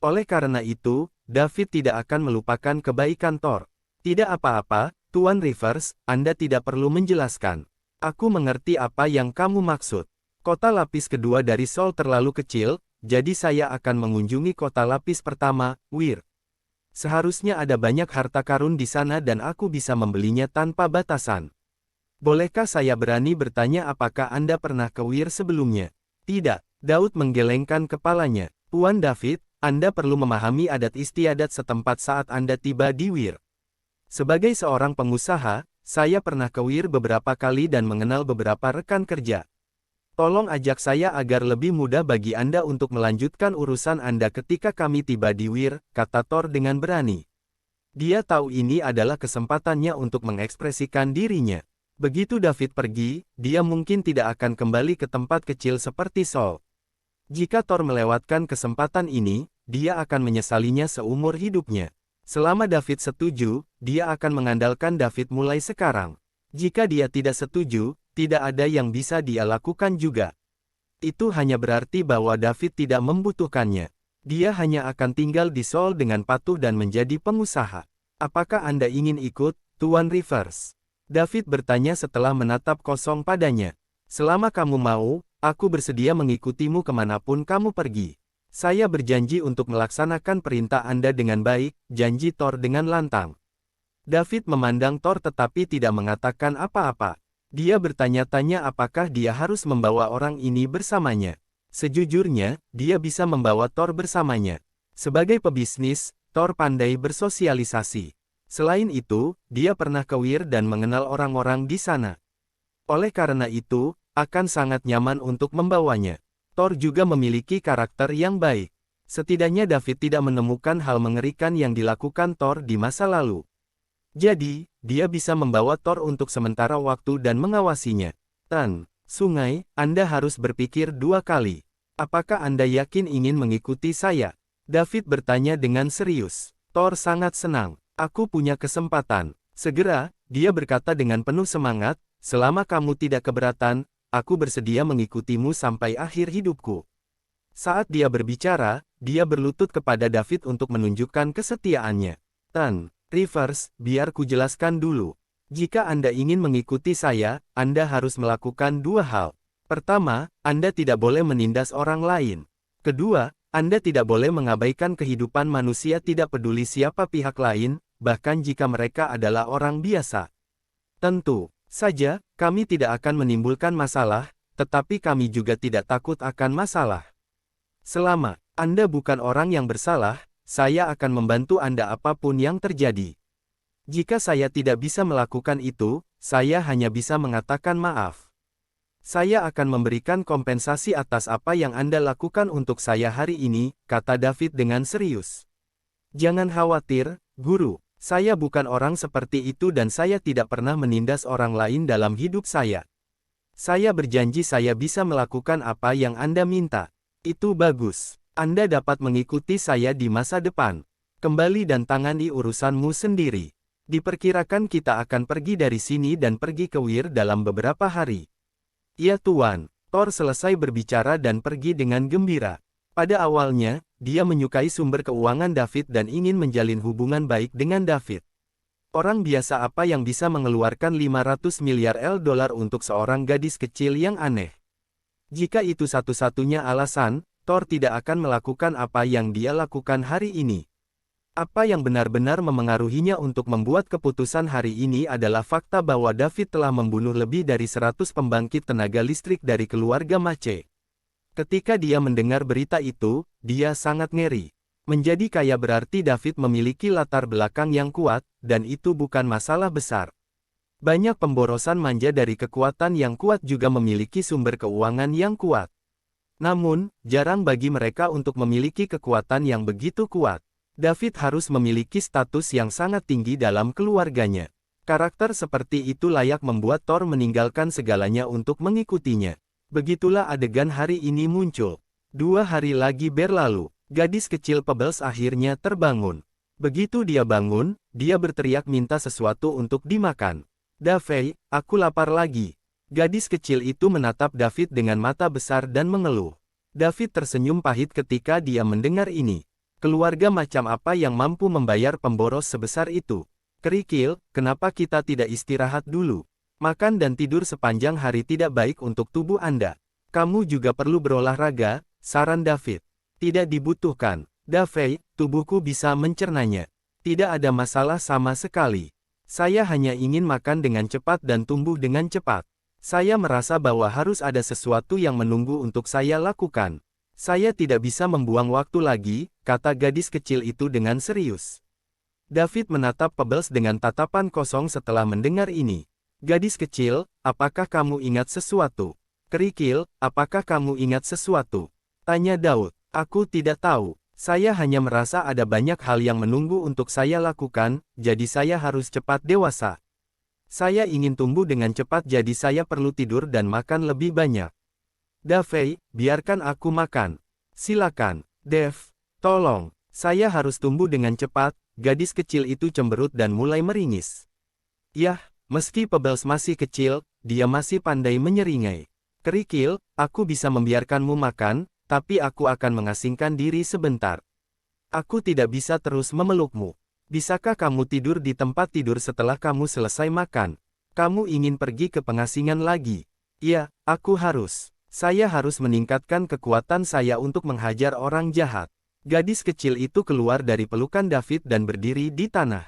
Oleh karena itu, David tidak akan melupakan kebaikan Thor. Tidak apa-apa, Tuan Rivers, Anda tidak perlu menjelaskan. Aku mengerti apa yang kamu maksud. Kota lapis kedua dari Seoul terlalu kecil, jadi saya akan mengunjungi kota lapis pertama, Wir. Seharusnya ada banyak harta karun di sana dan aku bisa membelinya tanpa batasan. Bolehkah saya berani bertanya apakah Anda pernah ke Wir sebelumnya? Tidak, Daud menggelengkan kepalanya. Tuan David, Anda perlu memahami adat istiadat setempat saat Anda tiba di Wir. Sebagai seorang pengusaha, saya pernah ke Wir beberapa kali dan mengenal beberapa rekan kerja. Tolong ajak saya agar lebih mudah bagi Anda untuk melanjutkan urusan Anda ketika kami tiba di Wir, kata Thor dengan berani. Dia tahu ini adalah kesempatannya untuk mengekspresikan dirinya. Begitu David pergi, dia mungkin tidak akan kembali ke tempat kecil seperti Seoul. Jika Thor melewatkan kesempatan ini, dia akan menyesalinya seumur hidupnya. Selama David setuju, dia akan mengandalkan David mulai sekarang. Jika dia tidak setuju, tidak ada yang bisa dia lakukan juga. Itu hanya berarti bahwa David tidak membutuhkannya. Dia hanya akan tinggal di Seoul dengan patuh dan menjadi pengusaha. Apakah Anda ingin ikut, Tuan Rivers? David bertanya setelah menatap kosong padanya. Selama kamu mau, aku bersedia mengikutimu kemanapun kamu pergi. Saya berjanji untuk melaksanakan perintah Anda dengan baik, janji Thor dengan lantang. David memandang Thor tetapi tidak mengatakan apa-apa. Dia bertanya-tanya apakah dia harus membawa orang ini bersamanya. Sejujurnya, dia bisa membawa Thor bersamanya. Sebagai pebisnis, Thor pandai bersosialisasi. Selain itu, dia pernah ke Wir dan mengenal orang-orang di sana. Oleh karena itu, akan sangat nyaman untuk membawanya. Thor juga memiliki karakter yang baik. Setidaknya David tidak menemukan hal mengerikan yang dilakukan Thor di masa lalu. Jadi, dia bisa membawa Thor untuk sementara waktu dan mengawasinya. Sungai, Anda harus berpikir dua kali. Apakah Anda yakin ingin mengikuti saya? David bertanya dengan serius. Thor sangat senang. Aku punya kesempatan. Segera, dia berkata dengan penuh semangat, selama kamu tidak keberatan, aku bersedia mengikutimu sampai akhir hidupku. Saat dia berbicara, dia berlutut kepada David untuk menunjukkan kesetiaannya. Rivers, biar ku jelaskan dulu. Jika Anda ingin mengikuti saya, Anda harus melakukan dua hal. Pertama, Anda tidak boleh menindas orang lain. Kedua, Anda tidak boleh mengabaikan kehidupan manusia tidak peduli siapa pihak lain, bahkan jika mereka adalah orang biasa. Tentu saja, kami tidak akan menimbulkan masalah, tetapi kami juga tidak takut akan masalah. Selama Anda bukan orang yang bersalah, saya akan membantu Anda apapun yang terjadi. Jika saya tidak bisa melakukan itu, saya hanya bisa mengatakan maaf. Saya akan memberikan kompensasi atas apa yang Anda lakukan untuk saya hari ini, kata David dengan serius. Jangan khawatir, Guru. Saya bukan orang seperti itu dan saya tidak pernah menindas orang lain dalam hidup saya. Saya berjanji saya bisa melakukan apa yang Anda minta. Itu bagus. Anda dapat mengikuti saya di masa depan. Kembali dan tangani urusanmu sendiri. Diperkirakan kita akan pergi dari sini dan pergi ke Wir dalam beberapa hari. Ya Tuan, Thor selesai berbicara dan pergi dengan gembira. Pada awalnya, dia menyukai sumber keuangan David dan ingin menjalin hubungan baik dengan David. Orang biasa apa yang bisa mengeluarkan 500 miliar dolar untuk seorang gadis kecil yang aneh? Jika itu satu-satunya alasan, Thor tidak akan melakukan apa yang dia lakukan hari ini. Apa yang benar-benar memengaruhinya untuk membuat keputusan hari ini adalah fakta bahwa David telah membunuh lebih dari 100 pembangkit tenaga listrik dari keluarga Mace. Ketika dia mendengar berita itu, dia sangat ngeri. Menjadi kaya berarti David memiliki latar belakang yang kuat, dan itu bukan masalah besar. Banyak pemborosan manja dari kekuatan yang kuat juga memiliki sumber keuangan yang kuat. Namun, jarang bagi mereka untuk memiliki kekuatan yang begitu kuat. David harus memiliki status yang sangat tinggi dalam keluarganya. Karakter seperti itu layak membuat Thor meninggalkan segalanya untuk mengikutinya. Begitulah adegan hari ini muncul. 2 hari lagi berlalu. Gadis kecil Pebbles akhirnya terbangun. Begitu dia bangun, dia berteriak minta sesuatu untuk dimakan. David, aku lapar lagi. Gadis kecil itu menatap David dengan mata besar dan mengeluh. David tersenyum pahit ketika dia mendengar ini. Keluarga macam apa yang mampu membayar pemboros sebesar itu? Kerikil, kenapa kita tidak istirahat dulu? Makan dan tidur sepanjang hari tidak baik untuk tubuh Anda. Kamu juga perlu berolahraga, saran David. Tidak dibutuhkan. David, tubuhku bisa mencernanya. Tidak ada masalah sama sekali. Saya hanya ingin makan dengan cepat dan tumbuh dengan cepat. Saya merasa bahwa harus ada sesuatu yang menunggu untuk saya lakukan. Saya tidak bisa membuang waktu lagi, kata gadis kecil itu dengan serius. David menatap Pebbles dengan tatapan kosong setelah mendengar ini. Gadis kecil, apakah kamu ingat sesuatu? Kerikil, apakah kamu ingat sesuatu? Tanya Daud. Aku tidak tahu. Saya hanya merasa ada banyak hal yang menunggu untuk saya lakukan, jadi saya harus cepat dewasa. Saya ingin tumbuh dengan cepat jadi saya perlu tidur dan makan lebih banyak. David, biarkan aku makan. Silakan. Dev, tolong. Saya harus tumbuh dengan cepat. Gadis kecil itu cemberut dan mulai meringis. Yah, meski Pebbles masih kecil, dia masih pandai menyeringai. Kerikil, aku bisa membiarkanmu makan, tapi aku akan mengasingkan diri sebentar. Aku tidak bisa terus memelukmu. Bisakah kamu tidur di tempat tidur setelah kamu selesai makan? Kamu ingin pergi ke pengasingan lagi? Ya, aku harus. Saya harus meningkatkan kekuatan saya untuk menghajar orang jahat. Gadis kecil itu keluar dari pelukan David dan berdiri di tanah.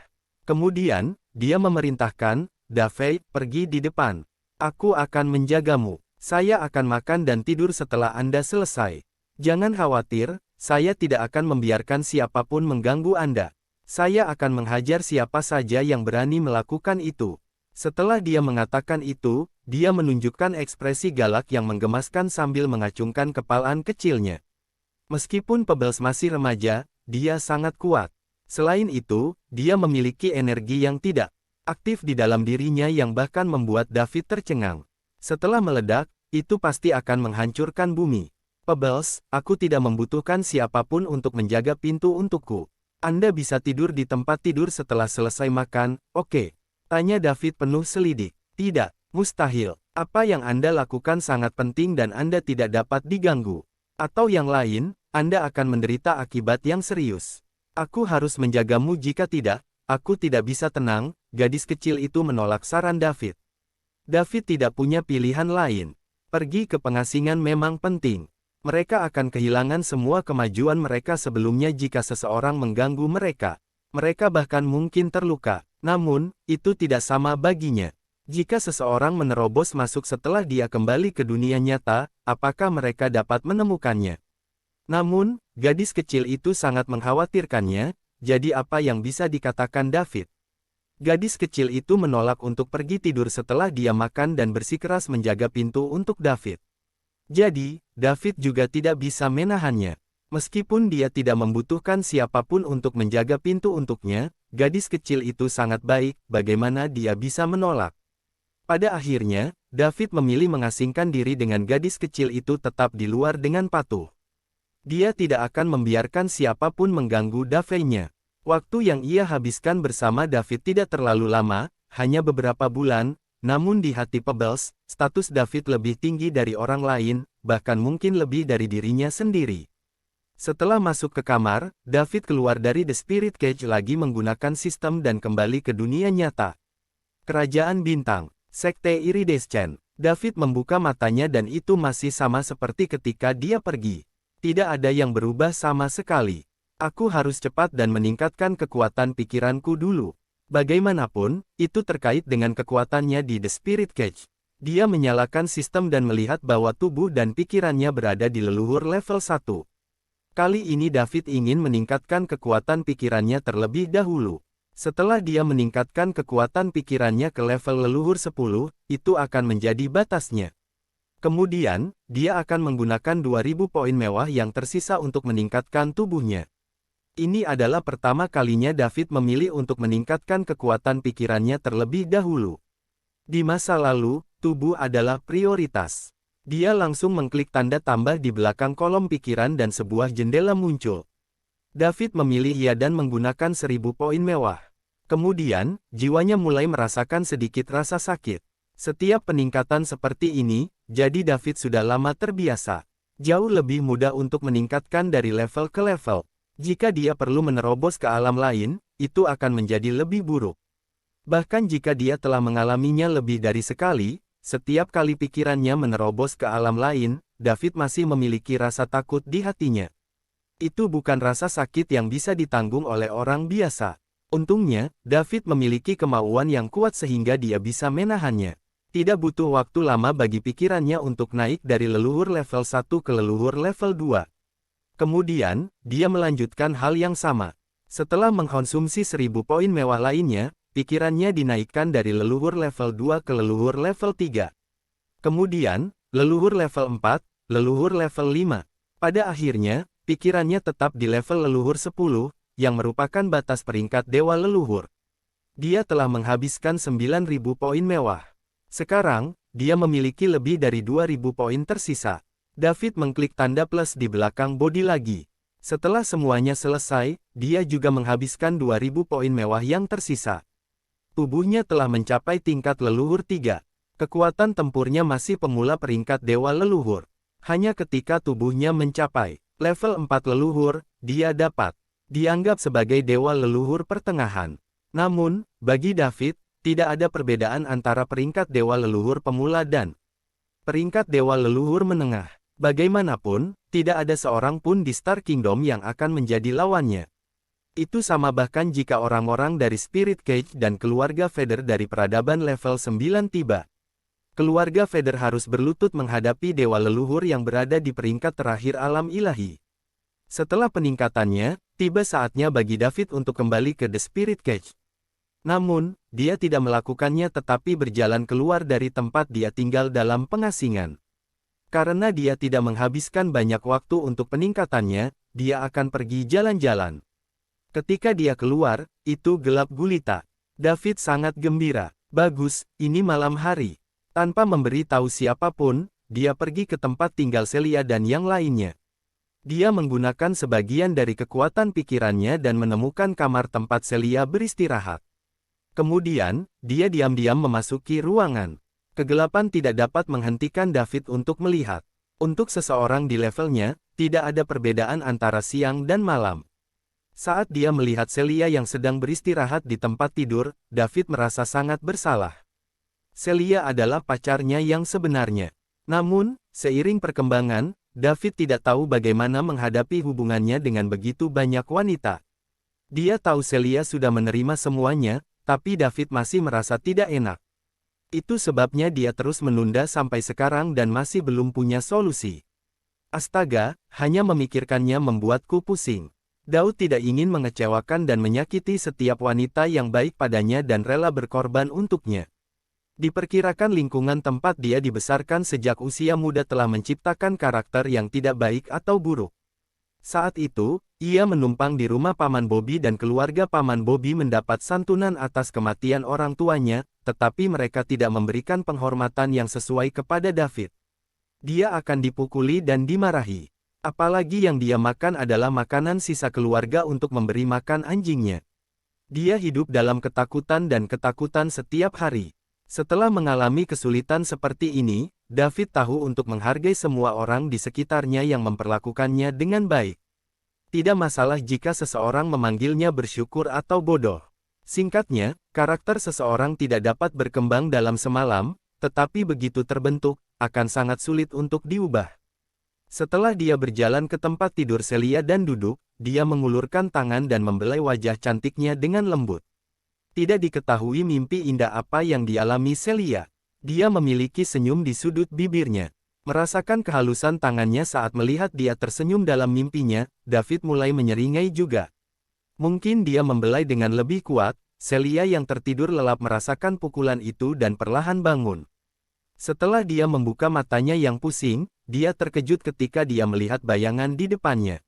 Kemudian, dia memerintahkan, David, pergi di depan. Aku akan menjagamu. Saya akan makan dan tidur setelah Anda selesai. Jangan khawatir, saya tidak akan membiarkan siapapun mengganggu Anda. Saya akan menghajar siapa saja yang berani melakukan itu. Setelah dia mengatakan itu, dia menunjukkan ekspresi galak yang menggemaskan sambil mengacungkan kepalan kecilnya. Meskipun Pebbles masih remaja, dia sangat kuat. Selain itu, dia memiliki energi yang tidak aktif di dalam dirinya yang bahkan membuat David tercengang. Setelah meledak, itu pasti akan menghancurkan bumi. Pebbles, aku tidak membutuhkan siapapun untuk menjaga pintu untukku. Anda bisa tidur di tempat tidur setelah selesai makan, oke? Tanya David penuh selidik. Tidak, mustahil. Apa yang Anda lakukan sangat penting dan Anda tidak dapat diganggu. Atau yang lain, Anda akan menderita akibat yang serius. Aku harus menjagamu jika tidak, aku tidak bisa tenang. Gadis kecil itu menolak saran David. David tidak punya pilihan lain. Pergi ke pengasingan memang penting. Mereka akan kehilangan semua kemajuan mereka sebelumnya jika seseorang mengganggu mereka. Mereka bahkan mungkin terluka. Namun, itu tidak sama baginya. Jika seseorang menerobos masuk setelah dia kembali ke dunia nyata, apakah mereka dapat menemukannya? Namun, gadis kecil itu sangat mengkhawatirkannya, jadi apa yang bisa dikatakan David? Gadis kecil itu menolak untuk pergi tidur setelah dia makan dan bersikeras menjaga pintu untuk David. Jadi, David juga tidak bisa menahannya. Meskipun dia tidak membutuhkan siapapun untuk menjaga pintu untuknya, gadis kecil itu sangat baik, bagaimana dia bisa menolak? Pada akhirnya, David memilih mengasingkan diri dengan gadis kecil itu tetap di luar dengan patuh. Dia tidak akan membiarkan siapapun mengganggu Davidnya. Waktu yang ia habiskan bersama David tidak terlalu lama, hanya beberapa bulan, namun di hati Pebbles, status David lebih tinggi dari orang lain, bahkan mungkin lebih dari dirinya sendiri. Setelah masuk ke kamar, David keluar dari The Spirit Cage lagi menggunakan sistem dan kembali ke dunia nyata. Kerajaan Bintang, Sekte Iridescent. David membuka matanya dan itu masih sama seperti ketika dia pergi. Tidak ada yang berubah sama sekali. Aku harus cepat dan meningkatkan kekuatan pikiranku dulu. Bagaimanapun, itu terkait dengan kekuatannya di The Spirit Cage. Dia menyalakan sistem dan melihat bahwa tubuh dan pikirannya berada di leluhur level 1. Kali ini David ingin meningkatkan kekuatan pikirannya terlebih dahulu. Setelah dia meningkatkan kekuatan pikirannya ke level leluhur 10, itu akan menjadi batasnya. Kemudian, dia akan menggunakan 2000 poin mewah yang tersisa untuk meningkatkan tubuhnya. Ini adalah pertama kalinya David memilih untuk meningkatkan kekuatan pikirannya terlebih dahulu. Di masa lalu, tubuh adalah prioritas. Dia langsung mengklik tanda tambah di belakang kolom pikiran dan sebuah jendela muncul. David memilih ya dan menggunakan 1000 poin mewah. Kemudian, jiwanya mulai merasakan sedikit rasa sakit. Setiap peningkatan seperti ini, jadi David sudah lama terbiasa. Jauh lebih mudah untuk meningkatkan dari level ke level. Jika dia perlu menerobos ke alam lain, itu akan menjadi lebih buruk. Bahkan jika dia telah mengalaminya lebih dari sekali, setiap kali pikirannya menerobos ke alam lain, David masih memiliki rasa takut di hatinya. Itu bukan rasa sakit yang bisa ditanggung oleh orang biasa. Untungnya, David memiliki kemauan yang kuat sehingga dia bisa menahannya. Tidak butuh waktu lama bagi pikirannya untuk naik dari leluhur level 1 ke leluhur level 2. Kemudian, dia melanjutkan hal yang sama. Setelah mengkonsumsi 1000 poin mewah lainnya, pikirannya dinaikkan dari leluhur level 2 ke leluhur level 3. Kemudian, leluhur level 4, leluhur level 5. Pada akhirnya, pikirannya tetap di level leluhur 10, yang merupakan batas peringkat dewa leluhur. Dia telah menghabiskan 9000 poin mewah. Sekarang, dia memiliki lebih dari 2000 poin tersisa. David mengklik tanda plus di belakang bodi lagi. Setelah semuanya selesai, dia juga menghabiskan 2000 poin mewah yang tersisa. Tubuhnya telah mencapai tingkat leluhur 3. Kekuatan tempurnya masih pemula peringkat dewa leluhur. Hanya ketika tubuhnya mencapai level 4 leluhur, dia dapat dianggap sebagai dewa leluhur pertengahan. Namun, bagi David, tidak ada perbedaan antara peringkat dewa leluhur pemula dan peringkat dewa leluhur menengah. Bagaimanapun, tidak ada seorang pun di Star Kingdom yang akan menjadi lawannya. Itu sama bahkan jika orang-orang dari Spirit Cage dan keluarga Vader dari peradaban level 9 tiba. Keluarga Vader harus berlutut menghadapi dewa leluhur yang berada di peringkat terakhir alam ilahi. Setelah peningkatannya, tiba saatnya bagi David untuk kembali ke The Spirit Cage. Namun, dia tidak melakukannya tetapi berjalan keluar dari tempat dia tinggal dalam pengasingan. Karena dia tidak menghabiskan banyak waktu untuk peningkatannya, dia akan pergi jalan-jalan. Ketika dia keluar, itu gelap gulita. David sangat gembira. Bagus, ini malam hari. Tanpa memberi tahu siapapun, dia pergi ke tempat tinggal Celia dan yang lainnya. Dia menggunakan sebagian dari kekuatan pikirannya dan menemukan kamar tempat Celia beristirahat. Kemudian, dia diam-diam memasuki ruangan. Kegelapan tidak dapat menghentikan David untuk melihat. Untuk seseorang di levelnya, tidak ada perbedaan antara siang dan malam. Saat dia melihat Celia yang sedang beristirahat di tempat tidur, David merasa sangat bersalah. Celia adalah pacarnya yang sebenarnya. Namun, seiring perkembangan, David tidak tahu bagaimana menghadapi hubungannya dengan begitu banyak wanita. Dia tahu Celia sudah menerima semuanya, tapi David masih merasa tidak enak. Itu sebabnya dia terus menunda sampai sekarang dan masih belum punya solusi. Astaga, hanya memikirkannya membuatku pusing. Daud tidak ingin mengecewakan dan menyakiti setiap wanita yang baik padanya dan rela berkorban untuknya. Diperkirakan lingkungan tempat dia dibesarkan sejak usia muda telah menciptakan karakter yang tidak baik atau buruk. Saat itu, ia menumpang di rumah Paman Bobby dan keluarga Paman Bobby mendapat santunan atas kematian orang tuanya, tetapi mereka tidak memberikan penghormatan yang sesuai kepada David. Dia akan dipukuli dan dimarahi. Apalagi yang dia makan adalah makanan sisa keluarga untuk memberi makan anjingnya. Dia hidup dalam ketakutan dan ketakutan setiap hari. Setelah mengalami kesulitan seperti ini, David tahu untuk menghargai semua orang di sekitarnya yang memperlakukannya dengan baik. Tidak masalah jika seseorang memanggilnya bersyukur atau bodoh. Singkatnya, karakter seseorang tidak dapat berkembang dalam semalam, tetapi begitu terbentuk, akan sangat sulit untuk diubah. Setelah dia berjalan ke tempat tidur Celia dan duduk, dia mengulurkan tangan dan membelai wajah cantiknya dengan lembut. Tidak diketahui mimpi indah apa yang dialami Celia. Dia memiliki senyum di sudut bibirnya. Merasakan kehalusan tangannya saat melihat dia tersenyum dalam mimpinya, David mulai menyeringai juga. Mungkin dia membelai dengan lebih kuat. Celia yang tertidur lelap merasakan pukulan itu dan perlahan bangun. Setelah dia membuka matanya yang pusing, dia terkejut ketika dia melihat bayangan di depannya.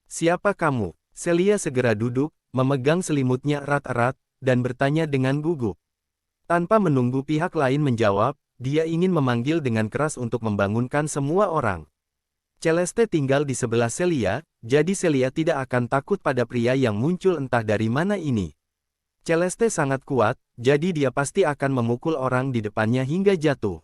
"Siapa kamu?" Celia segera duduk, memegang selimutnya erat-erat, dan bertanya dengan gugup. Tanpa menunggu pihak lain menjawab, dia ingin memanggil dengan keras untuk membangunkan semua orang. Celeste tinggal di sebelah Celia, jadi Celia tidak akan takut pada pria yang muncul entah dari mana ini. Celeste sangat kuat, jadi dia pasti akan memukul orang di depannya hingga jatuh.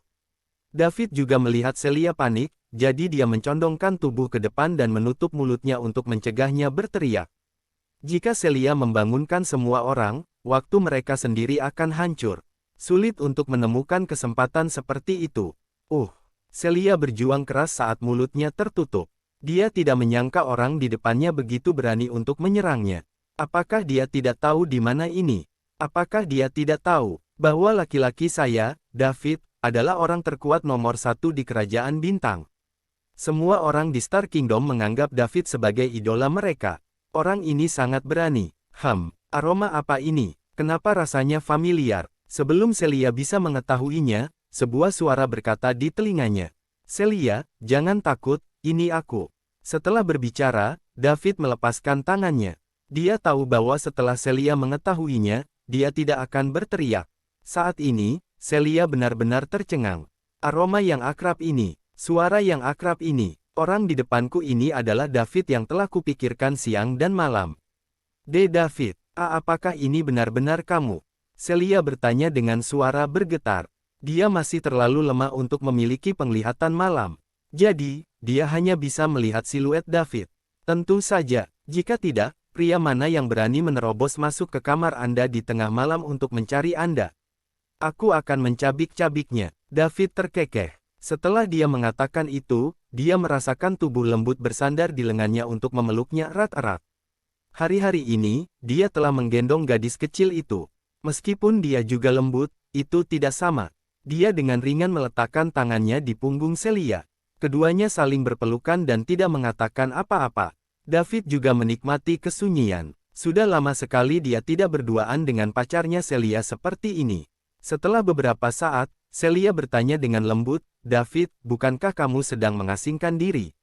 David juga melihat Celia panik, jadi dia mencondongkan tubuh ke depan dan menutup mulutnya untuk mencegahnya berteriak. Jika Celia membangunkan semua orang, waktu mereka sendiri akan hancur. Sulit untuk menemukan kesempatan seperti itu. Celia berjuang keras saat mulutnya tertutup. Dia tidak menyangka orang di depannya begitu berani untuk menyerangnya. Apakah dia tidak tahu di mana ini? Apakah dia tidak tahu bahwa laki-laki saya, David, adalah orang terkuat nomor 1 di Kerajaan Bintang? Semua orang di Star Kingdom menganggap David sebagai idola mereka. Orang ini sangat berani. Aroma apa ini? Kenapa rasanya familiar? Sebelum Celia bisa mengetahuinya, sebuah suara berkata di telinganya. "Celia, jangan takut, ini aku." Setelah berbicara, David melepaskan tangannya. Dia tahu bahwa setelah Celia mengetahuinya, dia tidak akan berteriak. Saat ini, Celia benar-benar tercengang. Aroma yang akrab ini, suara yang akrab ini, orang di depanku ini adalah David yang telah kupikirkan siang dan malam. David, apakah ini benar-benar kamu?" Celia bertanya dengan suara bergetar. Dia masih terlalu lemah untuk memiliki penglihatan malam. Jadi, dia hanya bisa melihat siluet David. Tentu saja, jika tidak, pria mana yang berani menerobos masuk ke kamar Anda di tengah malam untuk mencari Anda? Aku akan mencabik-cabiknya. David terkekeh. Setelah dia mengatakan itu, dia merasakan tubuh lembut bersandar di lengannya untuk memeluknya erat-erat. Hari-hari ini, dia telah menggendong gadis kecil itu. Meskipun dia juga lembut, itu tidak sama. Dia dengan ringan meletakkan tangannya di punggung Celia. Keduanya saling berpelukan dan tidak mengatakan apa-apa. David juga menikmati kesunyian. Sudah lama sekali dia tidak berduaan dengan pacarnya Celia seperti ini. Setelah beberapa saat, Celia bertanya dengan lembut, "David, bukankah kamu sedang mengasingkan diri?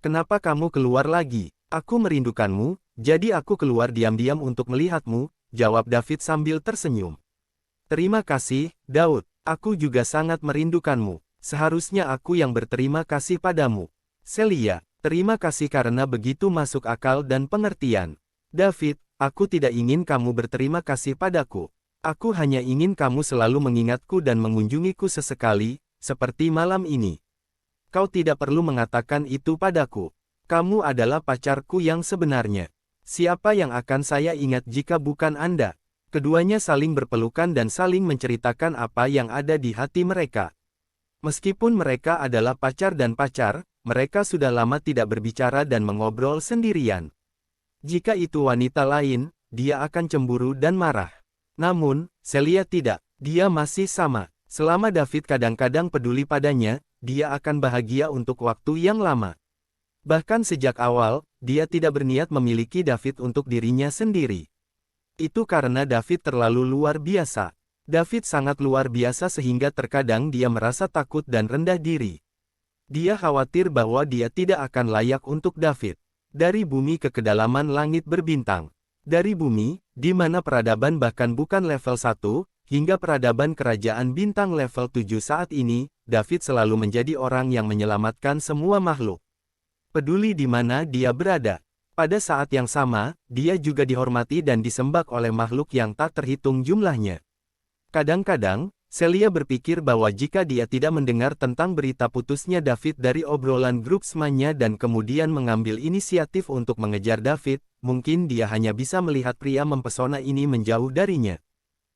Kenapa kamu keluar lagi?" "Aku merindukanmu, jadi aku keluar diam-diam untuk melihatmu," jawab David sambil tersenyum. "Terima kasih, Daud. Aku juga sangat merindukanmu. Seharusnya aku yang berterima kasih padamu." "Celia, terima kasih karena begitu masuk akal dan pengertian." "David, aku tidak ingin kamu berterima kasih padaku. Aku hanya ingin kamu selalu mengingatku dan mengunjungiku sesekali, seperti malam ini. Kau tidak perlu mengatakan itu padaku. Kamu adalah pacarku yang sebenarnya. Siapa yang akan saya ingat jika bukan Anda?" Keduanya saling berpelukan dan saling menceritakan apa yang ada di hati mereka. Meskipun mereka adalah pacar dan pacar, mereka sudah lama tidak berbicara dan mengobrol sendirian. Jika itu wanita lain, dia akan cemburu dan marah. Namun, Celia tidak. Dia masih sama. Selama David kadang-kadang peduli padanya, dia akan bahagia untuk waktu yang lama. Bahkan sejak awal, dia tidak berniat memiliki David untuk dirinya sendiri. Itu karena David terlalu luar biasa. David sangat luar biasa sehingga terkadang dia merasa takut dan rendah diri. Dia khawatir bahwa dia tidak akan layak untuk David. Dari bumi ke kedalaman langit berbintang. Dari bumi, di mana peradaban bahkan bukan level 1, hingga peradaban kerajaan bintang level 7 saat ini, David selalu menjadi orang yang menyelamatkan semua makhluk. peduli di mana dia berada. Pada saat yang sama, dia juga dihormati dan disembah oleh makhluk yang tak terhitung jumlahnya. Kadang-kadang, Celia berpikir bahwa jika dia tidak mendengar tentang berita putusnya David dari obrolan grup semuanya dan kemudian mengambil inisiatif untuk mengejar David, mungkin dia hanya bisa melihat pria mempesona ini menjauh darinya.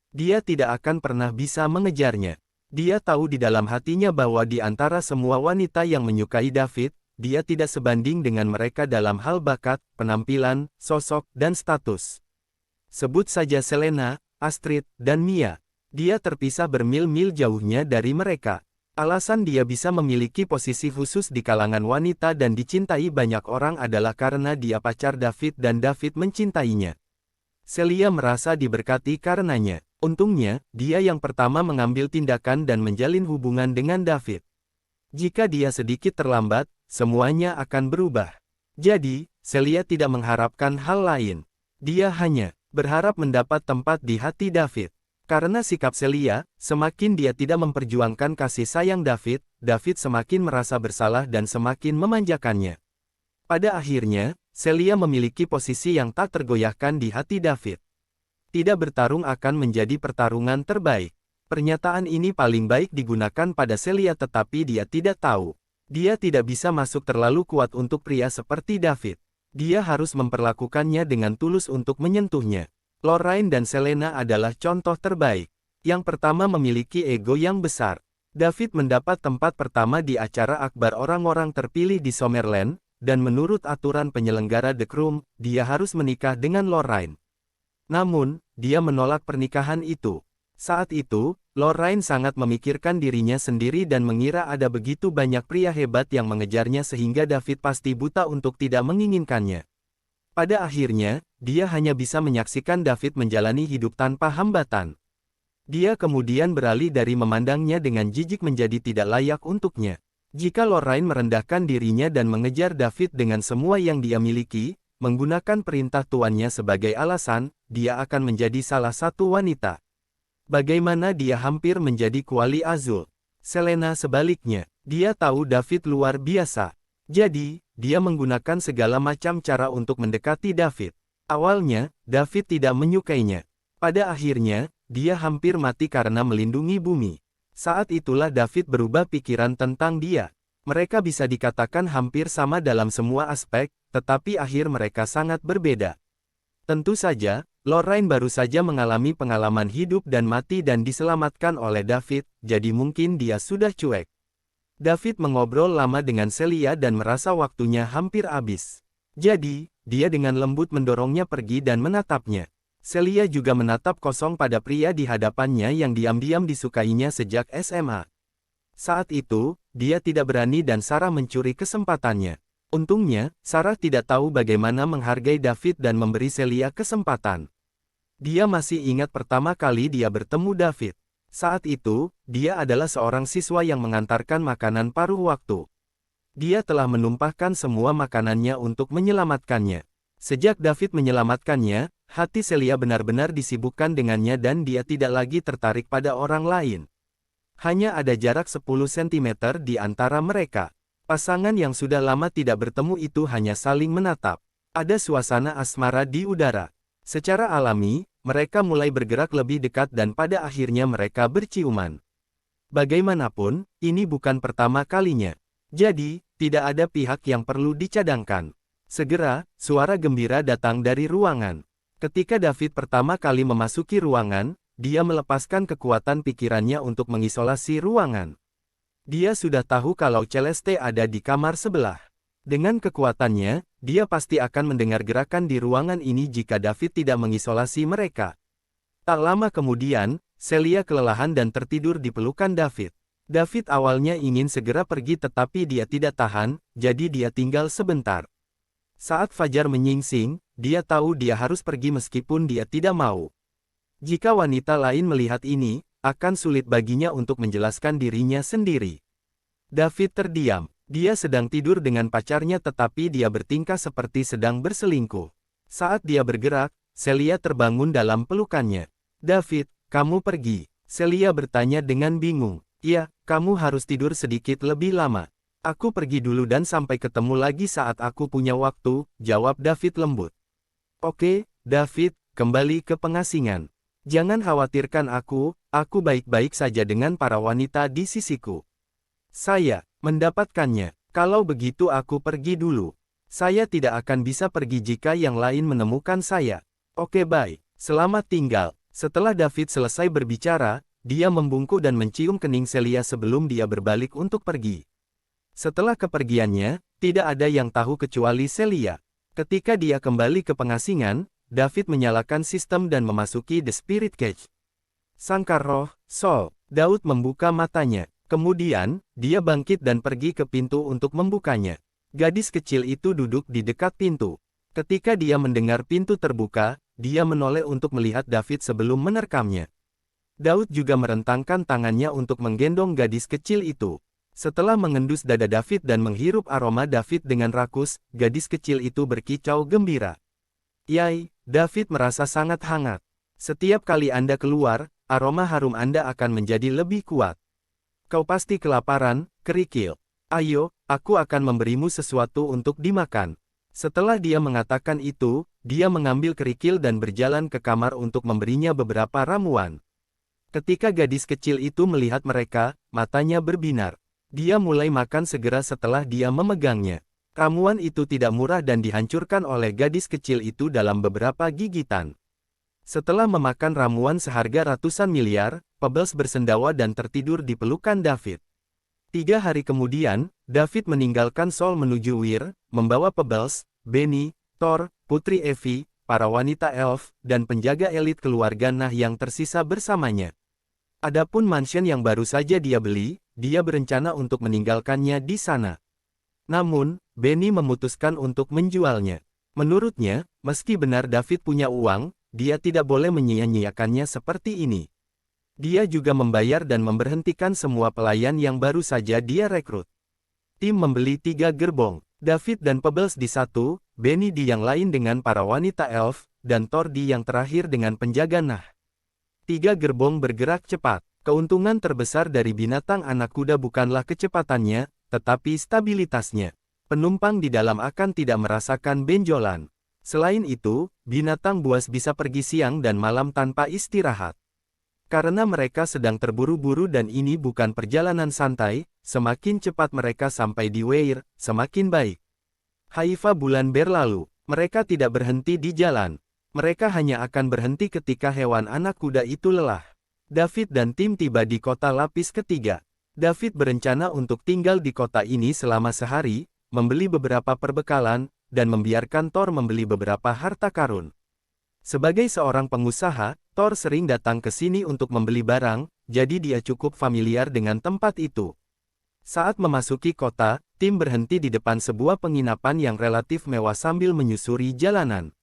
Dia tidak akan pernah bisa mengejarnya. Dia tahu di dalam hatinya bahwa di antara semua wanita yang menyukai David, dia tidak sebanding dengan mereka dalam hal bakat, penampilan, sosok, dan status. Sebut saja Selena, Astrid, dan Mia. Dia terpisah bermil-mil jauhnya dari mereka. Alasan dia bisa memiliki posisi khusus di kalangan wanita dan dicintai banyak orang adalah karena dia pacar David dan David mencintainya. Celia merasa diberkati karenanya. Untungnya, dia yang pertama mengambil tindakan dan menjalin hubungan dengan David. Jika dia sedikit terlambat, semuanya akan berubah. Jadi, Celia tidak mengharapkan hal lain. Dia hanya berharap mendapat tempat di hati David. Karena sikap Celia, semakin dia tidak memperjuangkan kasih sayang David, David semakin merasa bersalah dan semakin memanjakannya. Pada akhirnya, Celia memiliki posisi yang tak tergoyahkan di hati David. Tidak bertarung akan menjadi pertarungan terbaik. Pernyataan ini paling baik digunakan pada Celia tetapi dia tidak tahu. Dia tidak bisa masuk terlalu kuat untuk pria seperti David. Dia harus memperlakukannya dengan tulus untuk menyentuhnya. Lorraine dan Selena adalah contoh terbaik. Yang pertama memiliki ego yang besar. David mendapat tempat pertama di acara akbar orang-orang terpilih di Summerland, dan menurut aturan penyelenggara The Crown, dia harus menikah dengan Lorraine. Namun, dia menolak pernikahan itu. Saat itu, Lorraine sangat memikirkan dirinya sendiri dan mengira ada begitu banyak pria hebat yang mengejarnya sehingga David pasti buta untuk tidak menginginkannya. Pada akhirnya, dia hanya bisa menyaksikan David menjalani hidup tanpa hambatan. Dia kemudian beralih dari memandangnya dengan jijik menjadi tidak layak untuknya. Jika Lorraine merendahkan dirinya dan mengejar David dengan semua yang dia miliki, menggunakan perintah tuannya sebagai alasan, dia akan menjadi salah satu wanita. Bagaimana dia hampir menjadi kuali Azul. Selena sebaliknya, dia tahu David luar biasa. Jadi, dia menggunakan segala macam cara untuk mendekati David. Awalnya, David tidak menyukainya. Pada akhirnya, dia hampir mati karena melindungi bumi. Saat itulah David berubah pikiran tentang dia. Mereka bisa dikatakan hampir sama dalam semua aspek, tetapi akhir mereka sangat berbeda. Tentu saja, Lorraine baru saja mengalami pengalaman hidup dan mati dan diselamatkan oleh David, jadi mungkin dia sudah cuek. David mengobrol lama dengan Celia dan merasa waktunya hampir habis. Jadi, dia dengan lembut mendorongnya pergi dan menatapnya. Celia juga menatap kosong pada pria di hadapannya yang diam-diam disukainya sejak SMA. Saat itu, dia tidak berani dan Sarah mencuri kesempatannya. Untungnya, Sarah tidak tahu bagaimana menghargai David dan memberi Celia kesempatan. Dia masih ingat pertama kali dia bertemu David. Saat itu, dia adalah seorang siswa yang mengantarkan makanan paruh waktu. Dia telah menumpahkan semua makanannya untuk menyelamatkannya. Sejak David menyelamatkannya, hati Celia benar-benar disibukkan dengannya dan dia tidak lagi tertarik pada orang lain. Hanya ada jarak 10 cm di antara mereka. Pasangan yang sudah lama tidak bertemu itu hanya saling menatap. Ada suasana asmara di udara. Secara alami, mereka mulai bergerak lebih dekat dan pada akhirnya mereka berciuman. Bagaimanapun, ini bukan pertama kalinya. Jadi, tidak ada pihak yang perlu dicadangkan. Segera, suara gembira datang dari ruangan. Ketika David pertama kali memasuki ruangan, dia melepaskan kekuatan pikirannya untuk mengisolasi ruangan. Dia sudah tahu kalau Celeste ada di kamar sebelah. Dengan kekuatannya, dia pasti akan mendengar gerakan di ruangan ini jika David tidak mengisolasi mereka. Tak lama kemudian, Celia kelelahan dan tertidur di pelukan David. David awalnya ingin segera pergi tetapi dia tidak tahan, jadi dia tinggal sebentar. Saat fajar menyingsing, dia tahu dia harus pergi meskipun dia tidak mau. Jika wanita lain melihat ini, akan sulit baginya untuk menjelaskan dirinya sendiri. David terdiam. Dia sedang tidur dengan pacarnya tetapi dia bertingkah seperti sedang berselingkuh. Saat dia bergerak, Celia terbangun dalam pelukannya. David, kamu pergi. Celia bertanya dengan bingung. Iya, kamu harus tidur sedikit lebih lama. Aku pergi dulu dan sampai ketemu lagi saat aku punya waktu, jawab David lembut. Oke, David, kembali ke pengasingan. Jangan khawatirkan aku baik-baik saja dengan para wanita di sisiku. Saya mendapatkannya. Kalau begitu aku pergi dulu. Saya tidak akan bisa pergi jika yang lain menemukan saya. Oke baik, selamat tinggal. Setelah David selesai berbicara, dia membungkuk dan mencium kening Celia sebelum dia berbalik untuk pergi. Setelah kepergiannya, tidak ada yang tahu kecuali Celia. Ketika dia kembali ke pengasingan, David menyalakan sistem dan memasuki The Spirit Cage. Sangkar roh, Sol. Daud membuka matanya. Kemudian, dia bangkit dan pergi ke pintu untuk membukanya. Gadis kecil itu duduk di dekat pintu. Ketika dia mendengar pintu terbuka, dia menoleh untuk melihat David sebelum menerkamnya. Daud juga merentangkan tangannya untuk menggendong gadis kecil itu. Setelah mengendus dada David dan menghirup aroma David dengan rakus, gadis kecil itu berkicau gembira. Yai, David merasa sangat hangat. Setiap kali Anda keluar, aroma harum Anda akan menjadi lebih kuat. Kau pasti kelaparan, kerikil. Ayo, aku akan memberimu sesuatu untuk dimakan. Setelah dia mengatakan itu, dia mengambil kerikil dan berjalan ke kamar untuk memberinya beberapa ramuan. Ketika gadis kecil itu melihat mereka, matanya berbinar. Dia mulai makan segera setelah dia memegangnya. Ramuan itu tidak murah dan dihancurkan oleh gadis kecil itu dalam beberapa gigitan. Setelah memakan ramuan seharga ratusan miliar, Pebbles bersendawa dan tertidur di pelukan David. 3 hari kemudian, David meninggalkan Sol menuju Weir, membawa Pebbles, Benny, Thor, Putri Evie, para wanita elf, dan penjaga elit keluarga Nah yang tersisa bersamanya. Adapun mansion yang baru saja dia beli, dia berencana untuk meninggalkannya di sana. Namun, Benny memutuskan untuk menjualnya. Menurutnya, meski benar David punya uang, dia tidak boleh menyia-nyiakannya seperti ini. Dia juga membayar dan memberhentikan semua pelayan yang baru saja dia rekrut. Tim membeli 3 gerbong, David dan Pebbles di satu, Benny di yang lain dengan para wanita elf, dan Thor di yang terakhir dengan penjaga Nah. 3 gerbong bergerak cepat. Keuntungan terbesar dari binatang anak kuda bukanlah kecepatannya, tetapi stabilitasnya. Penumpang di dalam akan tidak merasakan benjolan. Selain itu, binatang buas bisa pergi siang dan malam tanpa istirahat. Karena mereka sedang terburu-buru dan ini bukan perjalanan santai, semakin cepat mereka sampai di Weir, semakin baik. Haifa bulan berlalu, mereka tidak berhenti di jalan. Mereka hanya akan berhenti ketika hewan anak kuda itu lelah. David dan tim tiba di kota lapis ketiga. David berencana untuk tinggal di kota ini selama sehari, membeli beberapa perbekalan, dan membiarkan Thor membeli beberapa harta karun. Sebagai seorang pengusaha, Thor sering datang ke sini untuk membeli barang, jadi dia cukup familiar dengan tempat itu. Saat memasuki kota, tim berhenti di depan sebuah penginapan yang relatif mewah sambil menyusuri jalanan.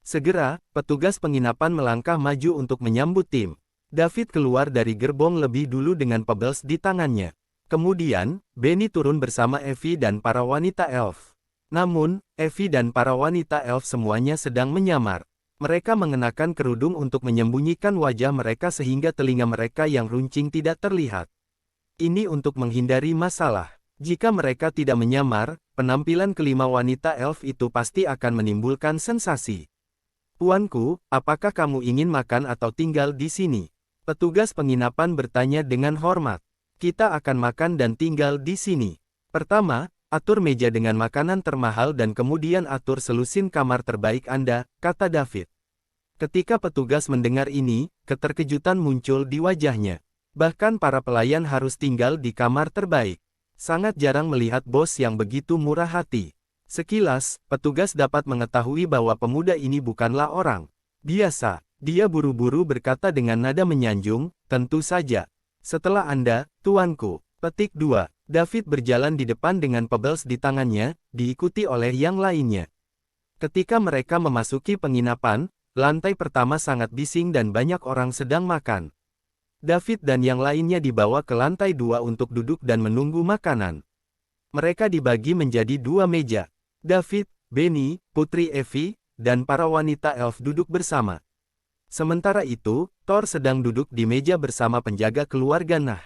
Segera, petugas penginapan melangkah maju untuk menyambut tim. David keluar dari gerbong lebih dulu dengan Pebbles di tangannya. Kemudian, Benny turun bersama Evie dan para wanita elf. Namun, Evie dan para wanita elf semuanya sedang menyamar. Mereka mengenakan kerudung untuk menyembunyikan wajah mereka sehingga telinga mereka yang runcing tidak terlihat. Ini untuk menghindari masalah. Jika mereka tidak menyamar, penampilan kelima wanita elf itu pasti akan menimbulkan sensasi. Tuanku, apakah kamu ingin makan atau tinggal di sini? Petugas penginapan bertanya dengan hormat. Kita akan makan dan tinggal di sini. Pertama, atur meja dengan makanan termahal dan kemudian atur selusin kamar terbaik Anda, kata David. Ketika petugas mendengar ini, keterkejutan muncul di wajahnya. Bahkan para pelayan harus tinggal di kamar terbaik. Sangat jarang melihat bos yang begitu murah hati. Sekilas, petugas dapat mengetahui bahwa pemuda ini bukanlah orang biasa. Dia buru-buru berkata dengan nada menyanjung, tentu saja. Setelah Anda, tuanku. Petik 2. David berjalan di depan dengan Pebbles di tangannya, diikuti oleh yang lainnya. Ketika mereka memasuki penginapan, lantai pertama sangat bising dan banyak orang sedang makan. David dan yang lainnya dibawa ke lantai 2 untuk duduk dan menunggu makanan. Mereka dibagi menjadi 2 meja. David, Benny, Putri Evie, dan para wanita elf duduk bersama. Sementara itu, Thor sedang duduk di meja bersama penjaga keluarga Nah.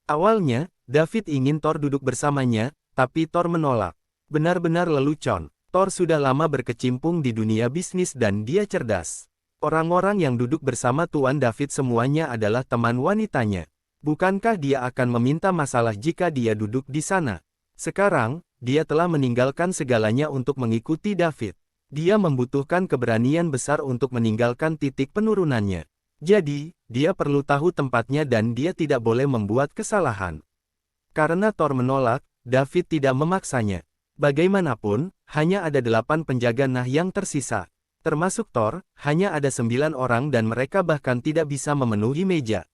Awalnya, David ingin Thor duduk bersamanya, tapi Thor menolak. Benar-benar lelucon. Thor sudah lama berkecimpung di dunia bisnis dan dia cerdas. Orang-orang yang duduk bersama Tuan David semuanya adalah teman wanitanya. Bukankah dia akan meminta masalah jika dia duduk di sana? Sekarang, dia telah meninggalkan segalanya untuk mengikuti David. Dia membutuhkan keberanian besar untuk meninggalkan titik penurunannya. Jadi, dia perlu tahu tempatnya dan dia tidak boleh membuat kesalahan. Karena Thor menolak, David tidak memaksanya. Bagaimanapun, hanya ada 8 penjaga nah yang tersisa. Termasuk Thor, hanya ada 9 orang dan mereka bahkan tidak bisa memenuhi meja.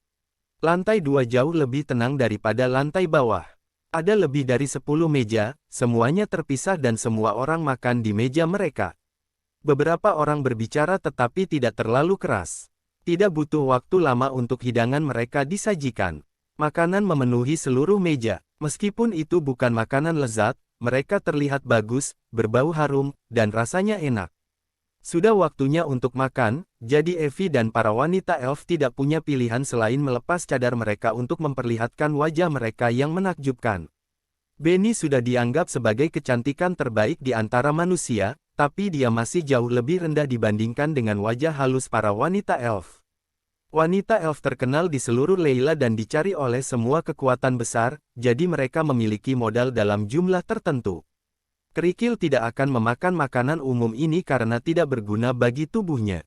Lantai 2 jauh lebih tenang daripada lantai bawah. Ada lebih dari 10 meja, semuanya terpisah dan semua orang makan di meja mereka. Beberapa orang berbicara tetapi tidak terlalu keras. Tidak butuh waktu lama untuk hidangan mereka disajikan. Makanan memenuhi seluruh meja. Meskipun itu bukan makanan lezat, mereka terlihat bagus, berbau harum, dan rasanya enak. Sudah waktunya untuk makan, jadi Evie dan para wanita elf tidak punya pilihan selain melepas cadar mereka untuk memperlihatkan wajah mereka yang menakjubkan. Benny sudah dianggap sebagai kecantikan terbaik di antara manusia, tapi dia masih jauh lebih rendah dibandingkan dengan wajah halus para wanita elf. Wanita elf terkenal di seluruh Leila dan dicari oleh semua kekuatan besar, jadi mereka memiliki modal dalam jumlah tertentu. Kerikil tidak akan memakan makanan umum ini karena tidak berguna bagi tubuhnya.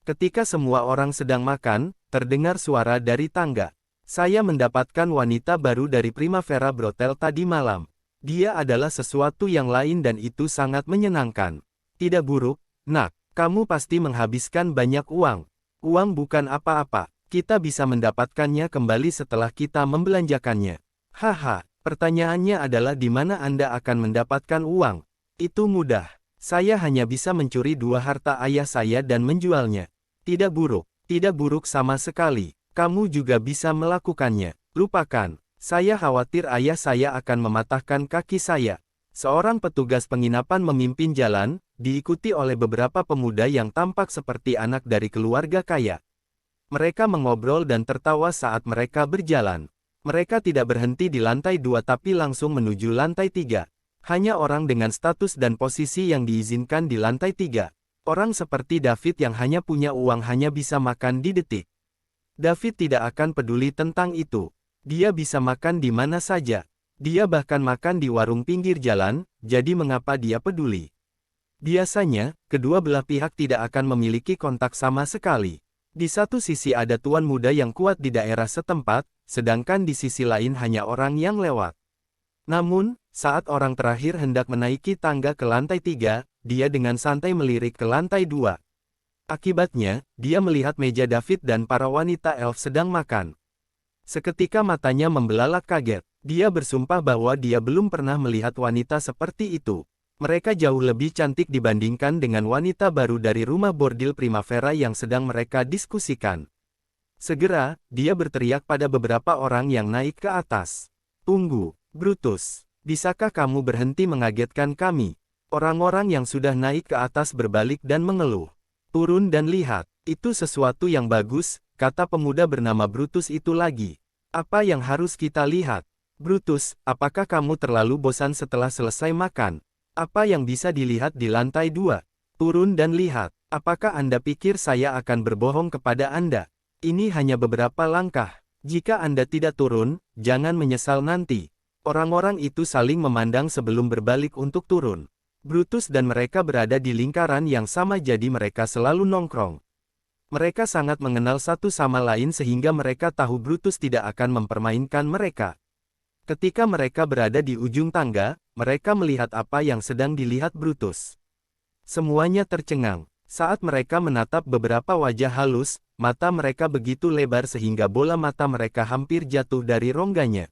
Ketika semua orang sedang makan, terdengar suara dari tangga. Saya mendapatkan wanita baru dari Primavera Brothel tadi malam. Dia adalah sesuatu yang lain dan itu sangat menyenangkan. Tidak buruk, nak. Kamu pasti menghabiskan banyak uang. Uang bukan apa-apa. Kita bisa mendapatkannya kembali setelah kita membelanjakannya. Haha, pertanyaannya adalah di mana Anda akan mendapatkan uang. Itu mudah. Saya hanya bisa mencuri 2 harta ayah saya dan menjualnya. Tidak buruk sama sekali. Kamu juga bisa melakukannya. Lupakan. Saya khawatir ayah saya akan mematahkan kaki saya. Seorang petugas penginapan memimpin jalan, diikuti oleh beberapa pemuda yang tampak seperti anak dari keluarga kaya. Mereka mengobrol dan tertawa saat mereka berjalan. Mereka tidak berhenti di lantai 2 tapi langsung menuju lantai 3. Hanya orang dengan status dan posisi yang diizinkan di lantai 3. Orang seperti David yang hanya punya uang hanya bisa makan di detik. David tidak akan peduli tentang itu. Dia bisa makan di mana saja. Dia bahkan makan di warung pinggir jalan, jadi mengapa dia peduli? Biasanya, kedua belah pihak tidak akan memiliki kontak sama sekali. Di satu sisi ada tuan muda yang kuat di daerah setempat, sedangkan di sisi lain hanya orang yang lewat. Namun, saat orang terakhir hendak menaiki tangga ke lantai 3, dia dengan santai melirik ke lantai 2. Akibatnya, dia melihat meja David dan para wanita elf sedang makan. Seketika matanya membelalak kaget. Dia bersumpah bahwa dia belum pernah melihat wanita seperti itu. Mereka jauh lebih cantik dibandingkan dengan wanita baru dari rumah bordil Primavera yang sedang mereka diskusikan. Segera, dia berteriak pada beberapa orang yang naik ke atas. Tunggu, Brutus. Bisakah kamu berhenti mengagetkan kami? Orang-orang yang sudah naik ke atas berbalik dan mengeluh. Turun dan lihat, itu sesuatu yang bagus, kata pemuda bernama Brutus itu lagi. Apa yang harus kita lihat? Brutus, apakah kamu terlalu bosan setelah selesai makan? Apa yang bisa dilihat di lantai 2? Turun dan lihat. Apakah Anda pikir saya akan berbohong kepada Anda? Ini hanya beberapa langkah. Jika Anda tidak turun, jangan menyesal nanti. Orang-orang itu saling memandang sebelum berbalik untuk turun. Brutus dan mereka berada di lingkaran yang sama jadi mereka selalu nongkrong. Mereka sangat mengenal satu sama lain sehingga mereka tahu Brutus tidak akan mempermainkan mereka. Ketika mereka berada di ujung tangga, mereka melihat apa yang sedang dilihat Brutus. Semuanya tercengang. Saat mereka menatap beberapa wajah halus, mata mereka begitu lebar sehingga bola mata mereka hampir jatuh dari rongganya.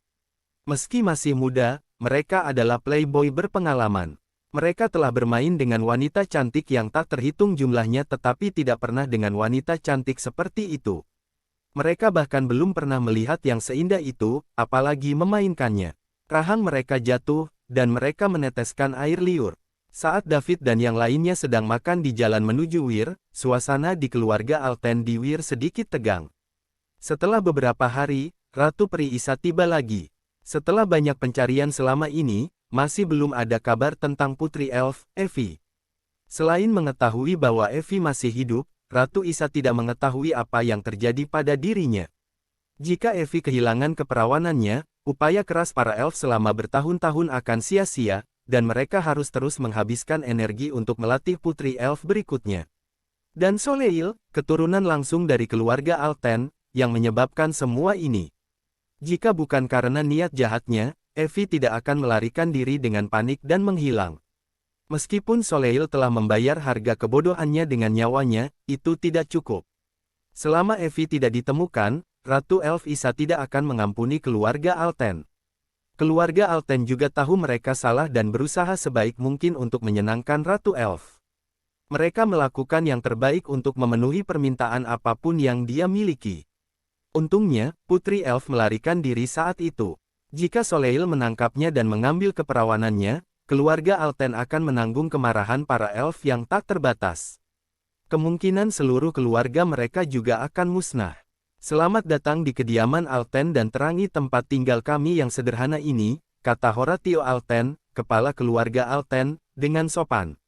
Meski masih muda, mereka adalah playboy berpengalaman. Mereka telah bermain dengan wanita cantik yang tak terhitung jumlahnya tetapi tidak pernah dengan wanita cantik seperti itu. Mereka bahkan belum pernah melihat yang seindah itu, apalagi memainkannya. Rahang mereka jatuh, dan mereka meneteskan air liur. Saat David dan yang lainnya sedang makan di jalan menuju Wir, suasana di keluarga Alten di Wir sedikit tegang. Setelah beberapa hari, Ratu Peri Isa tiba lagi. Setelah banyak pencarian selama ini, masih belum ada kabar tentang Putri Elf, Evie. Selain mengetahui bahwa Evie masih hidup, Ratu Isa tidak mengetahui apa yang terjadi pada dirinya. Jika Evie kehilangan keperawanannya, upaya keras para elf selama bertahun-tahun akan sia-sia, dan mereka harus terus menghabiskan energi untuk melatih Putri Elf berikutnya. Dan Soleil, keturunan langsung dari keluarga Alten, yang menyebabkan semua ini. Jika bukan karena niat jahatnya, Evie tidak akan melarikan diri dengan panik dan menghilang. Meskipun Soleil telah membayar harga kebodohannya dengan nyawanya, itu tidak cukup. Selama Evie tidak ditemukan, Ratu Elf Isa tidak akan mengampuni keluarga Alten. Keluarga Alten juga tahu mereka salah dan berusaha sebaik mungkin untuk menyenangkan Ratu Elf. Mereka melakukan yang terbaik untuk memenuhi permintaan apapun yang dia miliki. Untungnya, Putri Elf melarikan diri saat itu. Jika Soleil menangkapnya dan mengambil keperawanannya, keluarga Alten akan menanggung kemarahan para elf yang tak terbatas. Kemungkinan seluruh keluarga mereka juga akan musnah. Selamat datang di kediaman Alten dan terangi tempat tinggal kami yang sederhana ini, kata Horatio Alten, kepala keluarga Alten, dengan sopan.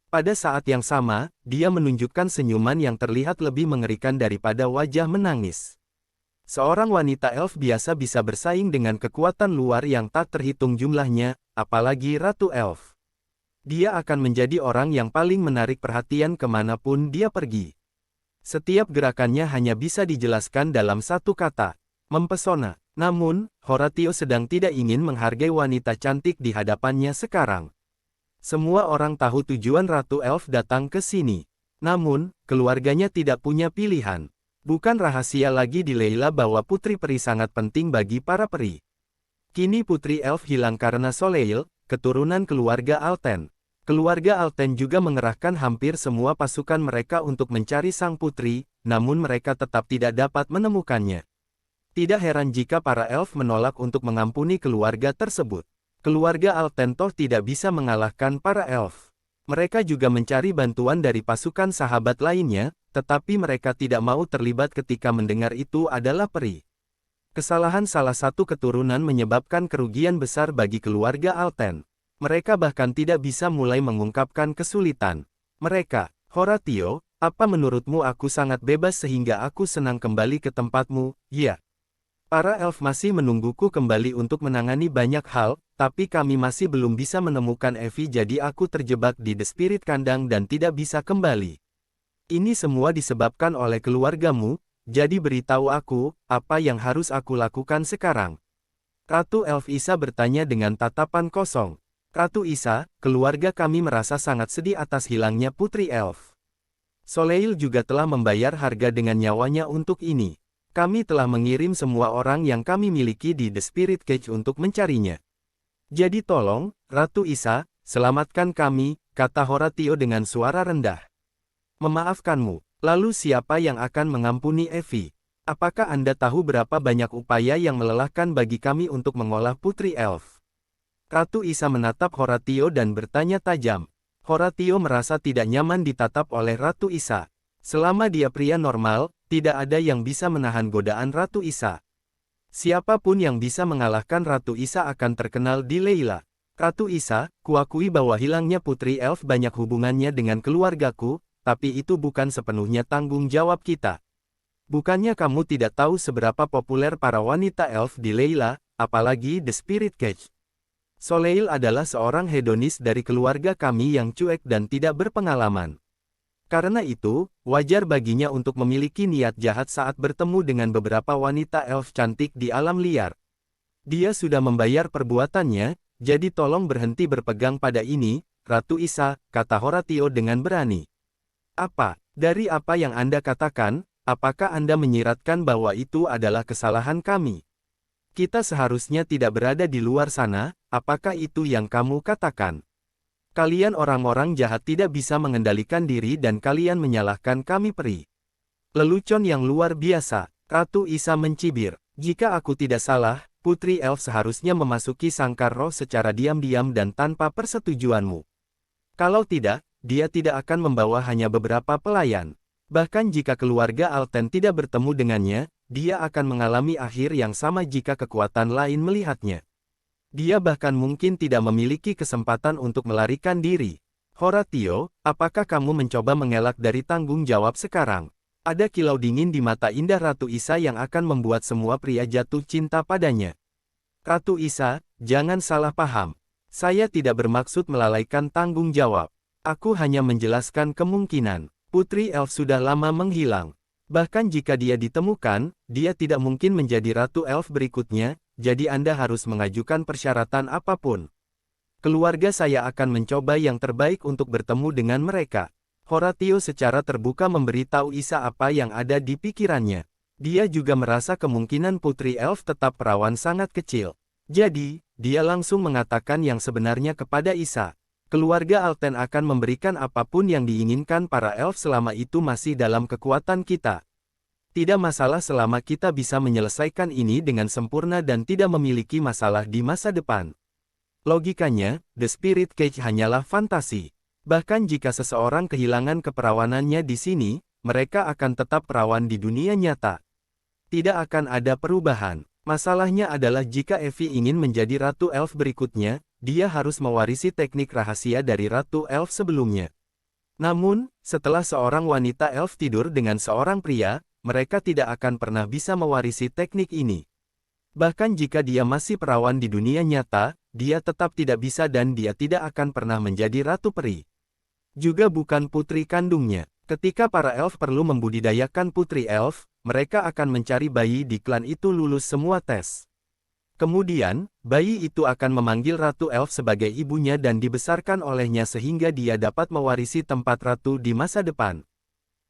Pada saat yang sama, dia menunjukkan senyuman yang terlihat lebih mengerikan daripada wajah menangis. Seorang wanita elf biasa bisa bersaing dengan kekuatan luar yang tak terhitung jumlahnya, apalagi Ratu Elf. Dia akan menjadi orang yang paling menarik perhatian kemanapun dia pergi. Setiap gerakannya hanya bisa dijelaskan dalam satu kata, mempesona. Namun, Horatio sedang tidak ingin menghargai wanita cantik di hadapannya sekarang. Semua orang tahu tujuan Ratu Elf datang ke sini. Namun, keluarganya tidak punya pilihan. Bukan rahasia lagi di Leila bahwa putri peri sangat penting bagi para peri. Kini Putri Elf hilang karena Soleil, keturunan keluarga Alten. Keluarga Alten juga mengerahkan hampir semua pasukan mereka untuk mencari sang putri, namun mereka tetap tidak dapat menemukannya. Tidak heran jika para elf menolak untuk mengampuni keluarga tersebut. Keluarga Alten toh tidak bisa mengalahkan para elf. Mereka juga mencari bantuan dari pasukan sahabat lainnya, tetapi mereka tidak mau terlibat ketika mendengar itu adalah peri. Kesalahan salah satu keturunan menyebabkan kerugian besar bagi keluarga Alten. Mereka bahkan tidak bisa mulai mengungkapkan kesulitan. Mereka, Horatio, apa menurutmu aku sangat bebas sehingga aku senang kembali ke tempatmu, ya? Para elf masih menungguku kembali untuk menangani banyak hal, tapi kami masih belum bisa menemukan Evie jadi aku terjebak di The Spirit kandang dan tidak bisa kembali. Ini semua disebabkan oleh keluargamu, jadi beritahu aku, apa yang harus aku lakukan sekarang? Ratu Elf Isa bertanya dengan tatapan kosong. Ratu Isa, keluarga kami merasa sangat sedih atas hilangnya Putri Elf. Soleil juga telah membayar harga dengan nyawanya untuk ini. Kami telah mengirim semua orang yang kami miliki di The Spirit Cage untuk mencarinya. Jadi tolong, Ratu Isa, selamatkan kami, kata Horatio dengan suara rendah. Memaafkanmu, lalu siapa yang akan mengampuni Evie? Apakah Anda tahu berapa banyak upaya yang melelahkan bagi kami untuk mengolah Putri Elf? Ratu Isa menatap Horatio dan bertanya tajam. Horatio merasa tidak nyaman ditatap oleh Ratu Isa. Selama dia pria normal, tidak ada yang bisa menahan godaan Ratu Isa. Siapapun yang bisa mengalahkan Ratu Isa akan terkenal di Leila. Ratu Isa, kuakui bahwa hilangnya Putri Elf banyak hubungannya dengan keluargaku, tapi itu bukan sepenuhnya tanggung jawab kita. Bukannya kamu tidak tahu seberapa populer para wanita elf di Leila, apalagi The Spirit Cage. Soleil adalah seorang hedonis dari keluarga kami yang cuek dan tidak berpengalaman. Karena itu, wajar baginya untuk memiliki niat jahat saat bertemu dengan beberapa wanita elf cantik di alam liar. Dia sudah membayar perbuatannya, jadi tolong berhenti berpegang pada ini, Ratu Isa, kata Horatio dengan berani. Apa, dari apa yang Anda katakan, apakah Anda menyiratkan bahwa itu adalah kesalahan kami? Kita seharusnya tidak berada di luar sana, apakah itu yang kamu katakan? Kalian orang-orang jahat tidak bisa mengendalikan diri dan kalian menyalahkan kami peri. Lelucon yang luar biasa, Ratu Isa mencibir. Jika aku tidak salah, Putri Elf seharusnya memasuki sangkar roh secara diam-diam dan tanpa persetujuanmu. Kalau tidak, dia tidak akan membawa hanya beberapa pelayan. Bahkan jika keluarga Alten tidak bertemu dengannya, dia akan mengalami akhir yang sama jika kekuatan lain melihatnya. Dia bahkan mungkin tidak memiliki kesempatan untuk melarikan diri. Horatio, apakah kamu mencoba mengelak dari tanggung jawab sekarang? Ada kilau dingin di mata indah Ratu Isa yang akan membuat semua pria jatuh cinta padanya. Ratu Isa, jangan salah paham. Saya tidak bermaksud melalaikan tanggung jawab. Aku hanya menjelaskan kemungkinan. Putri Elf sudah lama menghilang. Bahkan jika dia ditemukan, dia tidak mungkin menjadi Ratu Elf berikutnya, jadi Anda harus mengajukan persyaratan apapun. Keluarga saya akan mencoba yang terbaik untuk bertemu dengan mereka. Horatio secara terbuka memberitahu Isa apa yang ada di pikirannya. Dia juga merasa kemungkinan Putri Elf tetap perawan sangat kecil. Jadi, dia langsung mengatakan yang sebenarnya kepada Isa. Keluarga Alten akan memberikan apapun yang diinginkan para elf selama itu masih dalam kekuatan kita. Tidak masalah selama kita bisa menyelesaikan ini dengan sempurna dan tidak memiliki masalah di masa depan. Logikanya, The Spirit Cage hanyalah fantasi. Bahkan jika seseorang kehilangan keperawanannya di sini, mereka akan tetap perawan di dunia nyata. Tidak akan ada perubahan. Masalahnya adalah jika Evie ingin menjadi Ratu Elf berikutnya, dia harus mewarisi teknik rahasia dari Ratu Elf sebelumnya. Namun, setelah seorang wanita elf tidur dengan seorang pria, mereka tidak akan pernah bisa mewarisi teknik ini. Bahkan jika dia masih perawan di dunia nyata, dia tetap tidak bisa dan dia tidak akan pernah menjadi Ratu Peri. Juga bukan putri kandungnya. Ketika para elf perlu membudidayakan putri elf, mereka akan mencari bayi di klan itu lulus semua tes. Kemudian, bayi itu akan memanggil Ratu Elf sebagai ibunya dan dibesarkan olehnya sehingga dia dapat mewarisi tempat ratu di masa depan.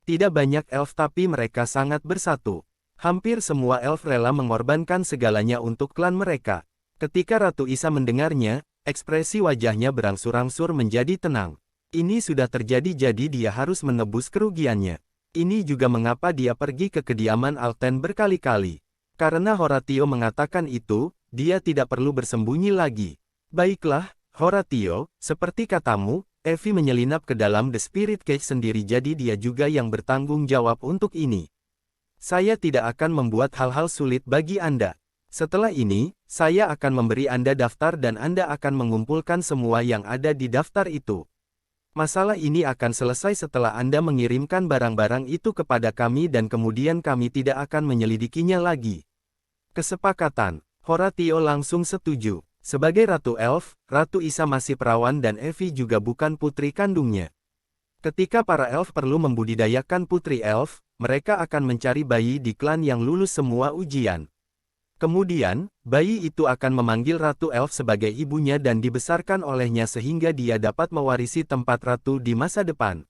Tidak banyak elf tapi mereka sangat bersatu. Hampir semua elf rela mengorbankan segalanya untuk klan mereka. Ketika Ratu Isa mendengarnya, ekspresi wajahnya berangsur-angsur menjadi tenang. Ini sudah terjadi jadi dia harus menebus kerugiannya. Ini juga mengapa dia pergi ke kediaman Alten berkali-kali. Karena Horatio mengatakan itu, dia tidak perlu bersembunyi lagi. Baiklah, Horatio, seperti katamu, Evie menyelinap ke dalam The Spirit Cage sendiri jadi dia juga yang bertanggung jawab untuk ini. Saya tidak akan membuat hal-hal sulit bagi Anda. Setelah ini, saya akan memberi Anda daftar dan Anda akan mengumpulkan semua yang ada di daftar itu. Masalah ini akan selesai setelah Anda mengirimkan barang-barang itu kepada kami dan kemudian kami tidak akan menyelidikinya lagi. Kesepakatan. Horatio langsung setuju. Sebagai Ratu Elf, Ratu Isa masih perawan dan Evie juga bukan putri kandungnya. Ketika para elf perlu membudidayakan putri elf, mereka akan mencari bayi di klan yang lulus semua ujian. Kemudian, bayi itu akan memanggil Ratu Elf sebagai ibunya dan dibesarkan olehnya sehingga dia dapat mewarisi tempat ratu di masa depan.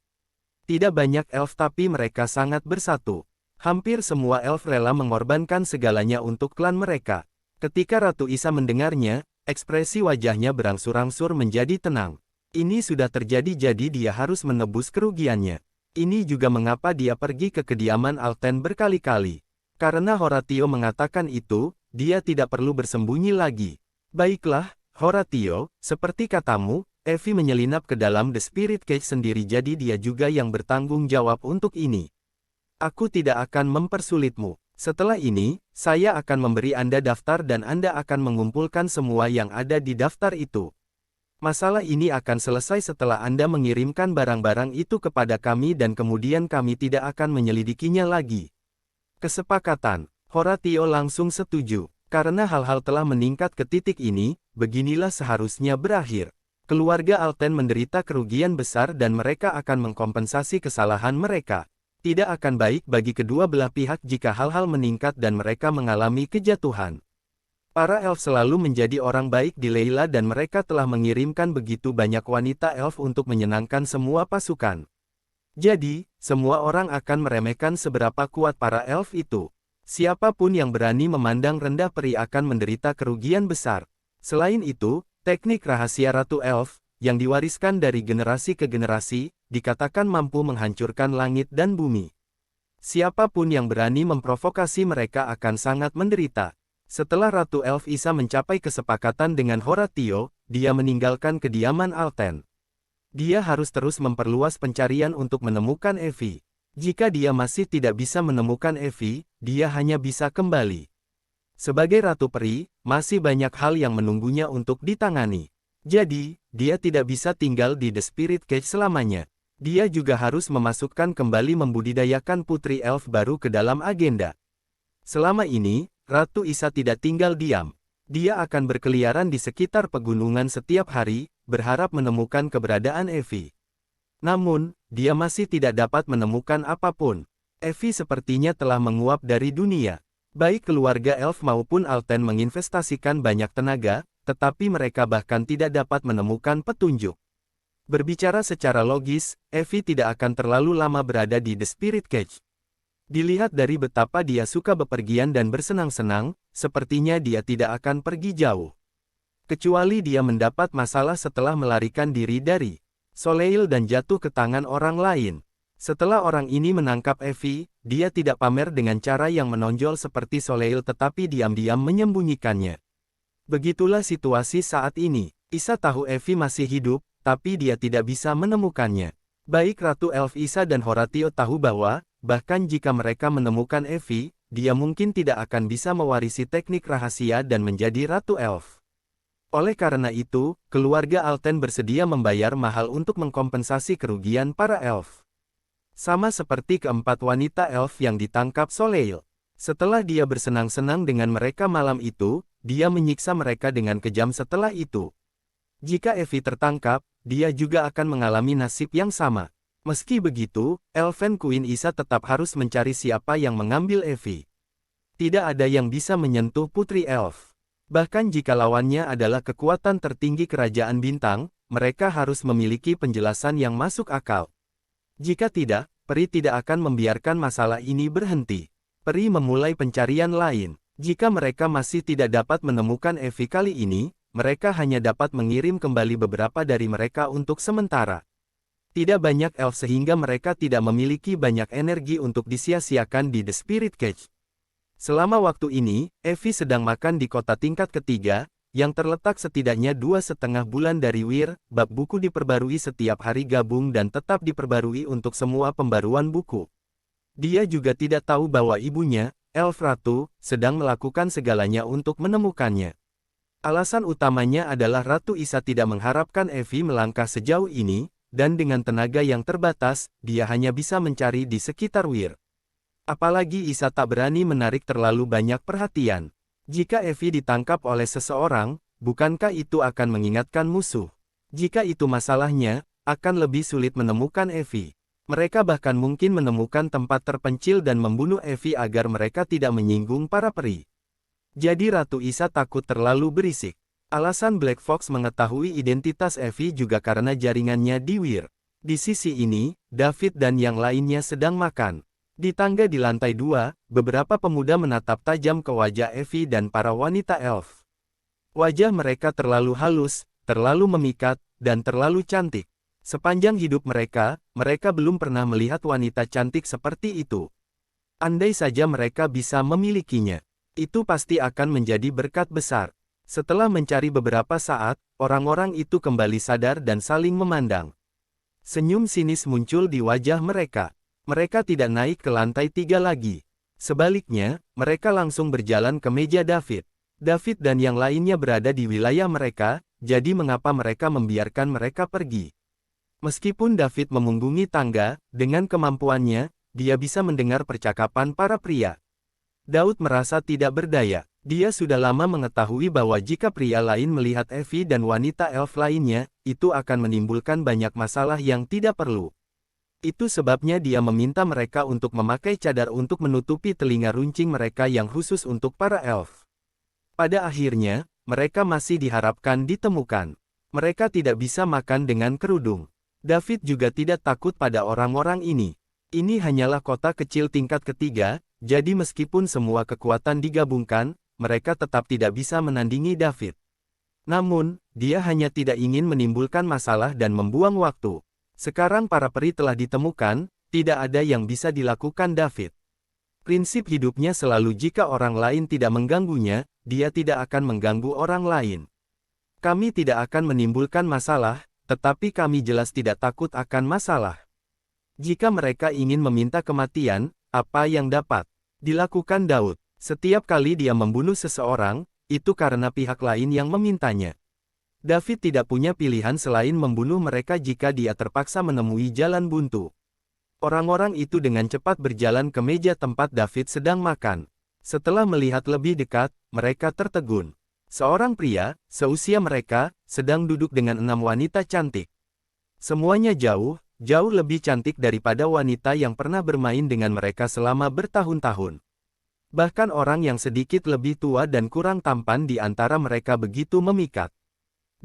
Tidak banyak elf tapi mereka sangat bersatu. Hampir semua elf rela mengorbankan segalanya untuk klan mereka. Ketika Ratu Isa mendengarnya, ekspresi wajahnya berangsur-angsur menjadi tenang. Ini sudah terjadi jadi dia harus menebus kerugiannya. Ini juga mengapa dia pergi ke kediaman Alten berkali-kali. Karena Horatio mengatakan itu, dia tidak perlu bersembunyi lagi. Baiklah, Horatio, seperti katamu, Evie menyelinap ke dalam The Spirit Cage sendiri jadi dia juga yang bertanggung jawab untuk ini. Aku tidak akan mempersulitmu. Setelah ini, saya akan memberi Anda daftar dan Anda akan mengumpulkan semua yang ada di daftar itu. Masalah ini akan selesai setelah Anda mengirimkan barang-barang itu kepada kami dan kemudian kami tidak akan menyelidikinya lagi. Kesepakatan. Horatio langsung setuju. Karena hal-hal telah meningkat ke titik ini, beginilah seharusnya berakhir. Keluarga Alten menderita kerugian besar dan mereka akan mengkompensasi kesalahan mereka. Tidak akan baik bagi kedua belah pihak jika hal-hal meningkat dan mereka mengalami kejatuhan. Para elf selalu menjadi orang baik di Leila dan mereka telah mengirimkan begitu banyak wanita elf untuk menyenangkan semua pasukan. Jadi, semua orang akan meremehkan seberapa kuat para elf itu. Siapapun yang berani memandang rendah peri akan menderita kerugian besar. Selain itu, teknik rahasia Ratu Elf, yang diwariskan dari generasi ke generasi, dikatakan mampu menghancurkan langit dan bumi. Siapapun yang berani memprovokasi mereka akan sangat menderita. Setelah Ratu Elf Isa mencapai kesepakatan dengan Horatio, dia meninggalkan kediaman Alten. Dia harus terus memperluas pencarian untuk menemukan Evie. Jika dia masih tidak bisa menemukan Evie, dia hanya bisa kembali. Sebagai Ratu Peri, masih banyak hal yang menunggunya untuk ditangani. Jadi, dia tidak bisa tinggal di The Spirit Cage selamanya. Dia juga harus memasukkan kembali membudidayakan Putri Elf baru ke dalam agenda. Selama ini, Ratu Isa tidak tinggal diam. Dia akan berkeliaran di sekitar pegunungan setiap hari, berharap menemukan keberadaan Evie. Namun, dia masih tidak dapat menemukan apapun. Evie sepertinya telah menguap dari dunia. Baik keluarga Elf maupun Alten menginvestasikan banyak tenaga, tetapi mereka bahkan tidak dapat menemukan petunjuk. Berbicara secara logis, Evie tidak akan terlalu lama berada di The Spirit Cage. Dilihat dari betapa dia suka bepergian dan bersenang-senang, sepertinya dia tidak akan pergi jauh. Kecuali dia mendapat masalah setelah melarikan diri dari Soleil dan jatuh ke tangan orang lain. Setelah orang ini menangkap Evie, dia tidak pamer dengan cara yang menonjol seperti Soleil tetapi diam-diam menyembunyikannya. Begitulah situasi saat ini. Isa tahu Evie masih hidup, tapi dia tidak bisa menemukannya. Baik Ratu Elf Isa dan Horatio tahu bahwa, bahkan jika mereka menemukan Evie, dia mungkin tidak akan bisa mewarisi teknik rahasia dan menjadi Ratu Elf. Oleh karena itu, keluarga Alten bersedia membayar mahal untuk mengkompensasi kerugian para elf. Sama seperti keempat wanita elf yang ditangkap Soleil. Setelah dia bersenang-senang dengan mereka malam itu, dia menyiksa mereka dengan kejam setelah itu. Jika Evie tertangkap, dia juga akan mengalami nasib yang sama. Meski begitu, Elven Queen Isa tetap harus mencari siapa yang mengambil Evie. Tidak ada yang bisa menyentuh Putri Elf. Bahkan jika lawannya adalah kekuatan tertinggi Kerajaan Bintang, mereka harus memiliki penjelasan yang masuk akal. Jika tidak, Peri tidak akan membiarkan masalah ini berhenti. Peri memulai pencarian lain. Jika mereka masih tidak dapat menemukan Evie kali ini, mereka hanya dapat mengirim kembali beberapa dari mereka untuk sementara. Tidak banyak elf sehingga mereka tidak memiliki banyak energi untuk disia-siakan di The Spirit Cage. Selama waktu ini, Evie sedang makan di kota tingkat ketiga, yang terletak setidaknya 2,5 bulan dari Wir. Bab buku diperbarui setiap hari gabung dan tetap diperbarui untuk semua pembaruan buku. Dia juga tidak tahu bahwa ibunya, Elf Ratu, sedang melakukan segalanya untuk menemukannya. Alasan utamanya adalah Ratu Isa tidak mengharapkan Evie melangkah sejauh ini, dan dengan tenaga yang terbatas, dia hanya bisa mencari di sekitar Wir. Apalagi Isa tak berani menarik terlalu banyak perhatian. Jika Evie ditangkap oleh seseorang, bukankah itu akan mengingatkan musuh? Jika itu masalahnya, akan lebih sulit menemukan Evie. Mereka bahkan mungkin menemukan tempat terpencil dan membunuh Evie agar mereka tidak menyinggung para peri. Jadi Ratu Isa takut terlalu berisik. Alasan Black Fox mengetahui identitas Evie juga karena jaringannya di Wir. Di sisi ini, David dan yang lainnya sedang makan. Di tangga di lantai 2, beberapa pemuda menatap tajam ke wajah Evie dan para wanita elf. Wajah mereka terlalu halus, terlalu memikat, dan terlalu cantik. Sepanjang hidup mereka, mereka belum pernah melihat wanita cantik seperti itu. Andai saja mereka bisa memilikinya, itu pasti akan menjadi berkat besar. Setelah mencari beberapa saat, orang-orang itu kembali sadar dan saling memandang. Senyum sinis muncul di wajah mereka. Mereka tidak naik ke lantai 3 lagi. Sebaliknya, mereka langsung berjalan ke meja David. David dan yang lainnya berada di wilayah mereka, jadi mengapa mereka membiarkan mereka pergi? Meskipun David memunggungi tangga, dengan kemampuannya, dia bisa mendengar percakapan para pria. Daud merasa tidak berdaya. Dia sudah lama mengetahui bahwa jika pria lain melihat Evie dan wanita elf lainnya, itu akan menimbulkan banyak masalah yang tidak perlu. Itu sebabnya dia meminta mereka untuk memakai cadar untuk menutupi telinga runcing mereka yang khusus untuk para elf. Pada akhirnya, mereka masih diharapkan ditemukan. Mereka tidak bisa makan dengan kerudung. David juga tidak takut pada orang-orang ini. Ini hanyalah kota kecil tingkat ketiga, jadi meskipun semua kekuatan digabungkan, mereka tetap tidak bisa menandingi David. Namun, dia hanya tidak ingin menimbulkan masalah dan membuang waktu. Sekarang para peri telah ditemukan, tidak ada yang bisa dilakukan David. Prinsip hidupnya selalu jika orang lain tidak mengganggunya, dia tidak akan mengganggu orang lain. Kami tidak akan menimbulkan masalah, tetapi kami jelas tidak takut akan masalah. Jika mereka ingin meminta kematian, apa yang dapat dilakukan Daud? Setiap kali dia membunuh seseorang, itu karena pihak lain yang memintanya. David tidak punya pilihan selain membunuh mereka jika dia terpaksa menemui jalan buntu. Orang-orang itu dengan cepat berjalan ke meja tempat David sedang makan. Setelah melihat lebih dekat, mereka tertegun. Seorang pria, seusia mereka, sedang duduk dengan 6 wanita cantik. Semuanya jauh lebih cantik daripada wanita yang pernah bermain dengan mereka selama bertahun-tahun. Bahkan orang yang sedikit lebih tua dan kurang tampan di antara mereka begitu memikat.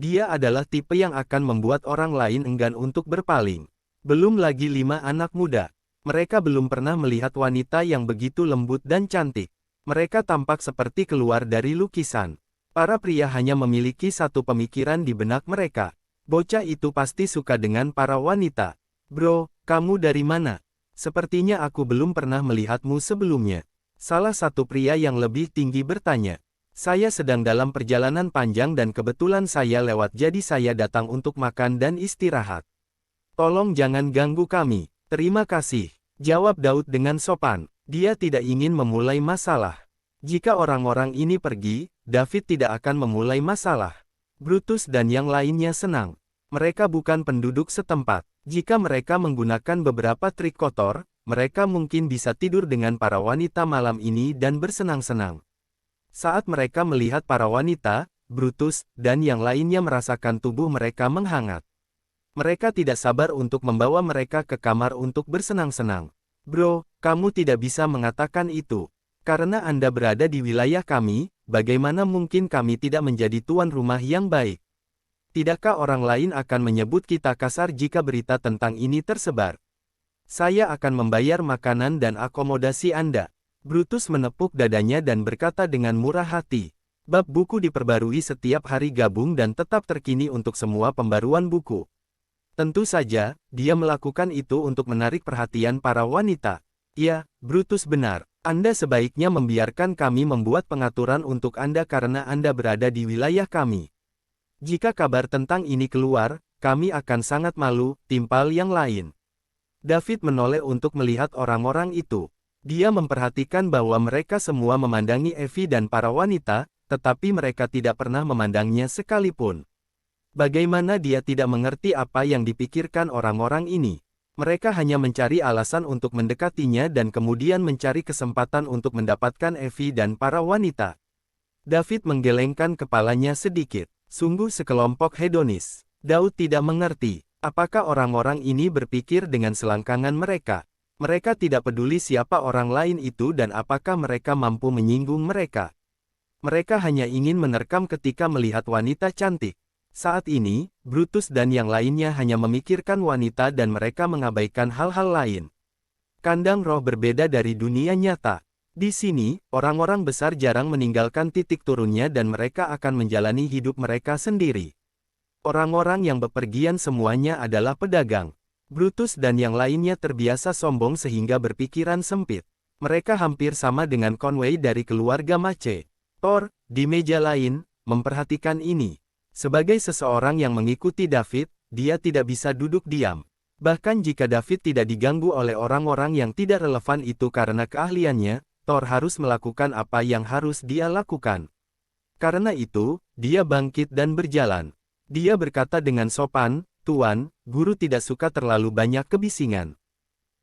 Dia adalah tipe yang akan membuat orang lain enggan untuk berpaling. Belum lagi 5 anak muda. Mereka belum pernah melihat wanita yang begitu lembut dan cantik. Mereka tampak seperti keluar dari lukisan. Para pria hanya memiliki satu pemikiran di benak mereka. Bocah itu pasti suka dengan para wanita. Bro, kamu dari mana? Sepertinya aku belum pernah melihatmu sebelumnya. Salah satu pria yang lebih tinggi bertanya. Saya sedang dalam perjalanan panjang dan kebetulan saya lewat jadi saya datang untuk makan dan istirahat. Tolong jangan ganggu kami. Terima kasih. Jawab Daud dengan sopan. Dia tidak ingin memulai masalah. Jika orang-orang ini pergi, David tidak akan memulai masalah. Brutus dan yang lainnya senang. Mereka bukan penduduk setempat. Jika mereka menggunakan beberapa trik kotor, mereka mungkin bisa tidur dengan para wanita malam ini dan bersenang-senang. Saat mereka melihat para wanita, Brutus dan yang lainnya merasakan tubuh mereka menghangat. Mereka tidak sabar untuk membawa mereka ke kamar untuk bersenang-senang. Bro, kamu tidak bisa mengatakan itu. Karena Anda berada di wilayah kami, bagaimana mungkin kami tidak menjadi tuan rumah yang baik? Tidakkah orang lain akan menyebut kita kasar jika berita tentang ini tersebar? Saya akan membayar makanan dan akomodasi Anda. Brutus menepuk dadanya dan berkata dengan murah hati. Bab buku diperbarui setiap hari gabung dan tetap terkini untuk semua pembaruan buku. Tentu saja, dia melakukan itu untuk menarik perhatian para wanita. Ya, Brutus benar. Anda sebaiknya membiarkan kami membuat pengaturan untuk Anda karena Anda berada di wilayah kami. Jika kabar tentang ini keluar, kami akan sangat malu, timpal yang lain. David menoleh untuk melihat orang-orang itu. Dia memperhatikan bahwa mereka semua memandangi Evi dan para wanita, tetapi mereka tidak pernah memandangnya sekalipun. Bagaimana dia tidak mengerti apa yang dipikirkan orang-orang ini? Mereka hanya mencari alasan untuk mendekatinya dan kemudian mencari kesempatan untuk mendapatkan Evi dan para wanita. David menggelengkan kepalanya sedikit. Sungguh sekelompok hedonis. Daud tidak mengerti. Apakah orang-orang ini berpikir dengan selangkangan mereka? Mereka tidak peduli siapa orang lain itu dan apakah mereka mampu menyinggung mereka. Mereka hanya ingin menerkam ketika melihat wanita cantik. Saat ini, Brutus dan yang lainnya hanya memikirkan wanita dan mereka mengabaikan hal-hal lain. Kandang roh berbeda dari dunia nyata. Di sini, orang-orang besar jarang meninggalkan titik turunnya dan mereka akan menjalani hidup mereka sendiri. Orang-orang yang bepergian semuanya adalah pedagang. Brutus dan yang lainnya terbiasa sombong sehingga berpikiran sempit. Mereka hampir sama dengan Conway dari keluarga Mace. Thor, di meja lain, memperhatikan ini. Sebagai seseorang yang mengikuti David, dia tidak bisa duduk diam. Bahkan jika David tidak diganggu oleh orang-orang yang tidak relevan itu karena keahliannya, Thor harus melakukan apa yang harus dia lakukan. Karena itu, dia bangkit dan berjalan. Dia berkata dengan sopan, Tuan, guru tidak suka terlalu banyak kebisingan.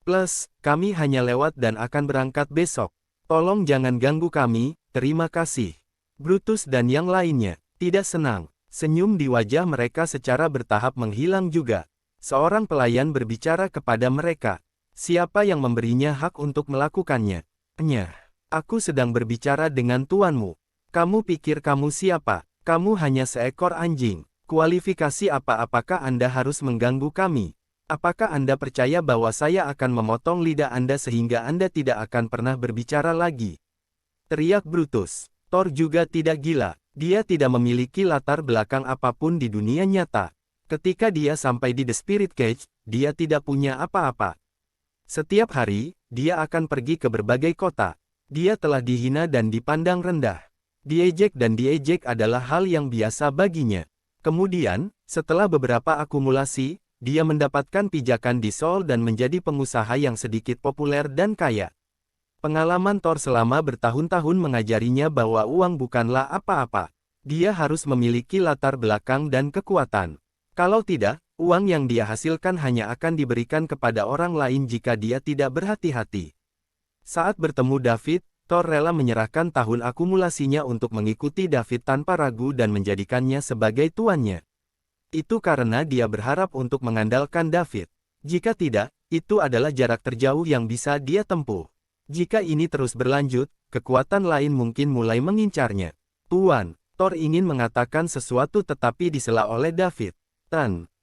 Plus, kami hanya lewat dan akan berangkat besok. Tolong jangan ganggu kami, terima kasih. Brutus dan yang lainnya, tidak senang. Senyum di wajah mereka secara bertahap menghilang juga. Seorang pelayan berbicara kepada mereka. Siapa yang memberinya hak untuk melakukannya? Nyah, aku sedang berbicara dengan tuanmu. Kamu pikir kamu siapa? Kamu hanya seekor anjing. Kualifikasi apakah Anda harus mengganggu kami? Apakah Anda percaya bahwa saya akan memotong lidah Anda sehingga Anda tidak akan pernah berbicara lagi? Teriak Brutus. Thor juga tidak gila. Dia tidak memiliki latar belakang apapun di dunia nyata. Ketika dia sampai di The Spirit Cage, dia tidak punya apa-apa. Setiap hari, dia akan pergi ke berbagai kota. Dia telah dihina dan dipandang rendah. Diejek dan diejek adalah hal yang biasa baginya. Kemudian, setelah beberapa akumulasi, dia mendapatkan pijakan di Seoul dan menjadi pengusaha yang sedikit populer dan kaya. Pengalaman Thor selama bertahun-tahun mengajarinya bahwa uang bukanlah apa-apa. Dia harus memiliki latar belakang dan kekuatan. Kalau tidak, uang yang dia hasilkan hanya akan diberikan kepada orang lain jika dia tidak berhati-hati. Saat bertemu David, Thor rela menyerahkan tahun akumulasinya untuk mengikuti David tanpa ragu dan menjadikannya sebagai tuannya. Itu karena dia berharap untuk mengandalkan David. Jika tidak, itu adalah jarak terjauh yang bisa dia tempuh. Jika ini terus berlanjut, kekuatan lain mungkin mulai mengincarnya. Tuan, Thor ingin mengatakan sesuatu tetapi disela oleh David.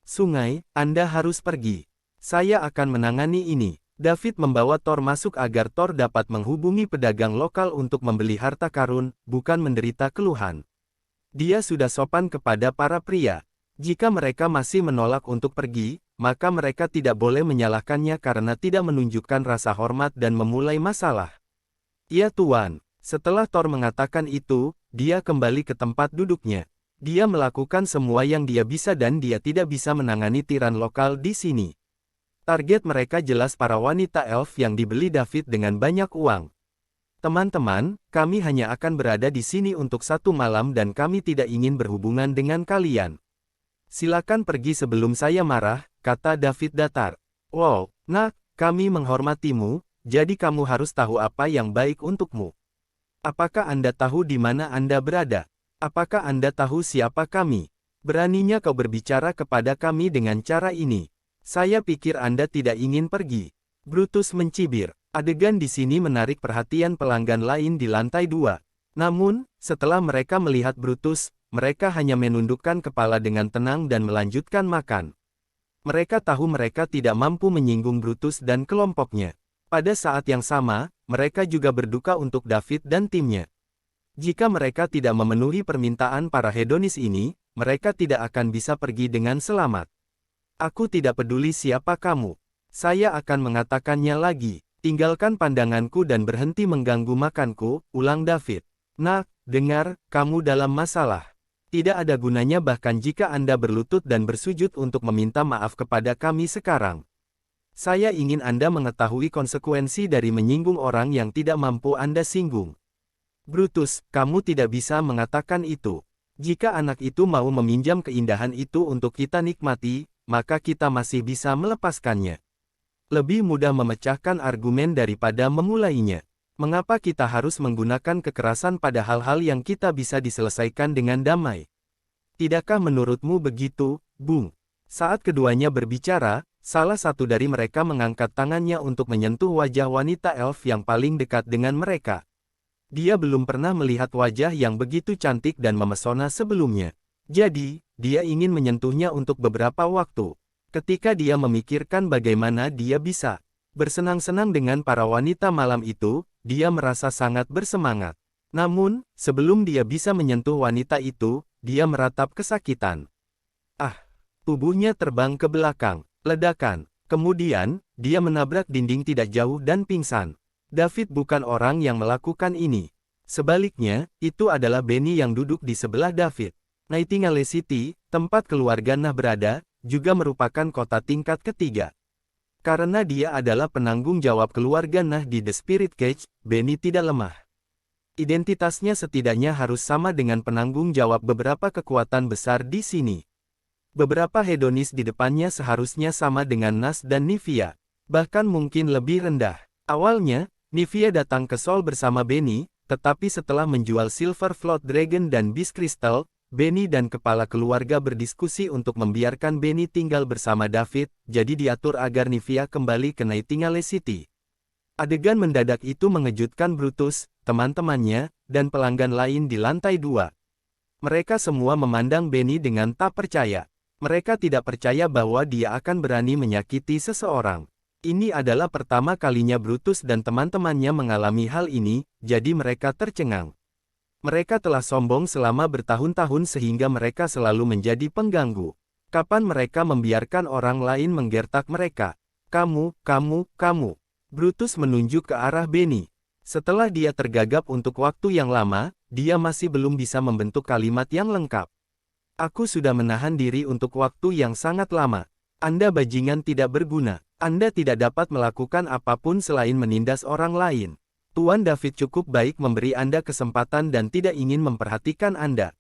Sungai, Anda harus pergi. Saya akan menangani ini. David membawa Thor masuk agar Thor dapat menghubungi pedagang lokal untuk membeli harta karun, bukan menderita keluhan. Dia sudah sopan kepada para pria. Jika mereka masih menolak untuk pergi, maka mereka tidak boleh menyalahkannya karena tidak menunjukkan rasa hormat dan memulai masalah. Ya Tuan, setelah Thor mengatakan itu, dia kembali ke tempat duduknya. Dia melakukan semua yang dia bisa dan dia tidak bisa menangani tiran lokal di sini. Target mereka jelas para wanita elf yang dibeli David dengan banyak uang. Teman-teman, kami hanya akan berada di sini untuk 1 malam dan kami tidak ingin berhubungan dengan kalian. Silakan pergi sebelum saya marah, kata David datar. Wow, nak, kami menghormatimu, jadi kamu harus tahu apa yang baik untukmu. Apakah Anda tahu di mana Anda berada? Apakah Anda tahu siapa kami? Beraninya kau berbicara kepada kami dengan cara ini. Saya pikir Anda tidak ingin pergi. Brutus mencibir. Adegan di sini menarik perhatian pelanggan lain di lantai 2. Namun, setelah mereka melihat Brutus, mereka hanya menundukkan kepala dengan tenang dan melanjutkan makan. Mereka tahu mereka tidak mampu menyinggung Brutus dan kelompoknya. Pada saat yang sama, mereka juga berduka untuk David dan timnya. Jika mereka tidak memenuhi permintaan para hedonis ini, mereka tidak akan bisa pergi dengan selamat. Aku tidak peduli siapa kamu. Saya akan mengatakannya lagi. Tinggalkan pandanganku dan berhenti mengganggu makanku, ulang David. Nak, dengar, kamu dalam masalah. Tidak ada gunanya bahkan jika Anda berlutut dan bersujud untuk meminta maaf kepada kami sekarang. Saya ingin Anda mengetahui konsekuensi dari menyinggung orang yang tidak mampu Anda singgung. Brutus, kamu tidak bisa mengatakan itu. Jika anak itu mau meminjam keindahan itu untuk kita nikmati, maka kita masih bisa melepaskannya. Lebih mudah memecahkan argumen daripada memulainya. Mengapa kita harus menggunakan kekerasan pada hal-hal yang kita bisa diselesaikan dengan damai? Tidakkah menurutmu begitu, Bung? Saat keduanya berbicara, salah satu dari mereka mengangkat tangannya untuk menyentuh wajah wanita elf yang paling dekat dengan mereka. Dia belum pernah melihat wajah yang begitu cantik dan memesona sebelumnya. Jadi, dia ingin menyentuhnya untuk beberapa waktu. Ketika dia memikirkan bagaimana dia bisa bersenang-senang dengan para wanita malam itu, dia merasa sangat bersemangat. Namun, sebelum dia bisa menyentuh wanita itu, dia meratap kesakitan. Tubuhnya terbang ke belakang. Ledakan. Kemudian, dia menabrak dinding tidak jauh dan pingsan. David bukan orang yang melakukan ini. Sebaliknya, itu adalah Benny yang duduk di sebelah David. Nightingale City, tempat keluarga Nah berada, juga merupakan kota tingkat ketiga. Karena dia adalah penanggung jawab keluarga Nah di The Spirit Cage, Benny tidak lemah. Identitasnya setidaknya harus sama dengan penanggung jawab beberapa kekuatan besar di sini. Beberapa hedonis di depannya seharusnya sama dengan Nas dan Nivea, bahkan mungkin lebih rendah. Awalnya, Nivea datang ke Seoul bersama Benny, tetapi setelah menjual Silver Float Dragon dan Beast Crystal, Benny dan kepala keluarga berdiskusi untuk membiarkan Benny tinggal bersama David, jadi diatur agar Nivea kembali ke Nightingale City. Adegan mendadak itu mengejutkan Brutus, teman-temannya, dan pelanggan lain di lantai 2. Mereka semua memandang Benny dengan tak percaya. Mereka tidak percaya bahwa dia akan berani menyakiti seseorang. Ini adalah pertama kalinya Brutus dan teman-temannya mengalami hal ini, jadi mereka tercengang. Mereka telah sombong selama bertahun-tahun sehingga mereka selalu menjadi pengganggu. Kapan mereka membiarkan orang lain menggertak mereka? Kamu. Brutus menunjuk ke arah Benny. Setelah dia tergagap untuk waktu yang lama, dia masih belum bisa membentuk kalimat yang lengkap. Aku sudah menahan diri untuk waktu yang sangat lama. Anda bajingan tidak berguna. Anda tidak dapat melakukan apapun selain menindas orang lain. Tuan David cukup baik memberi Anda kesempatan dan tidak ingin memperhatikan Anda.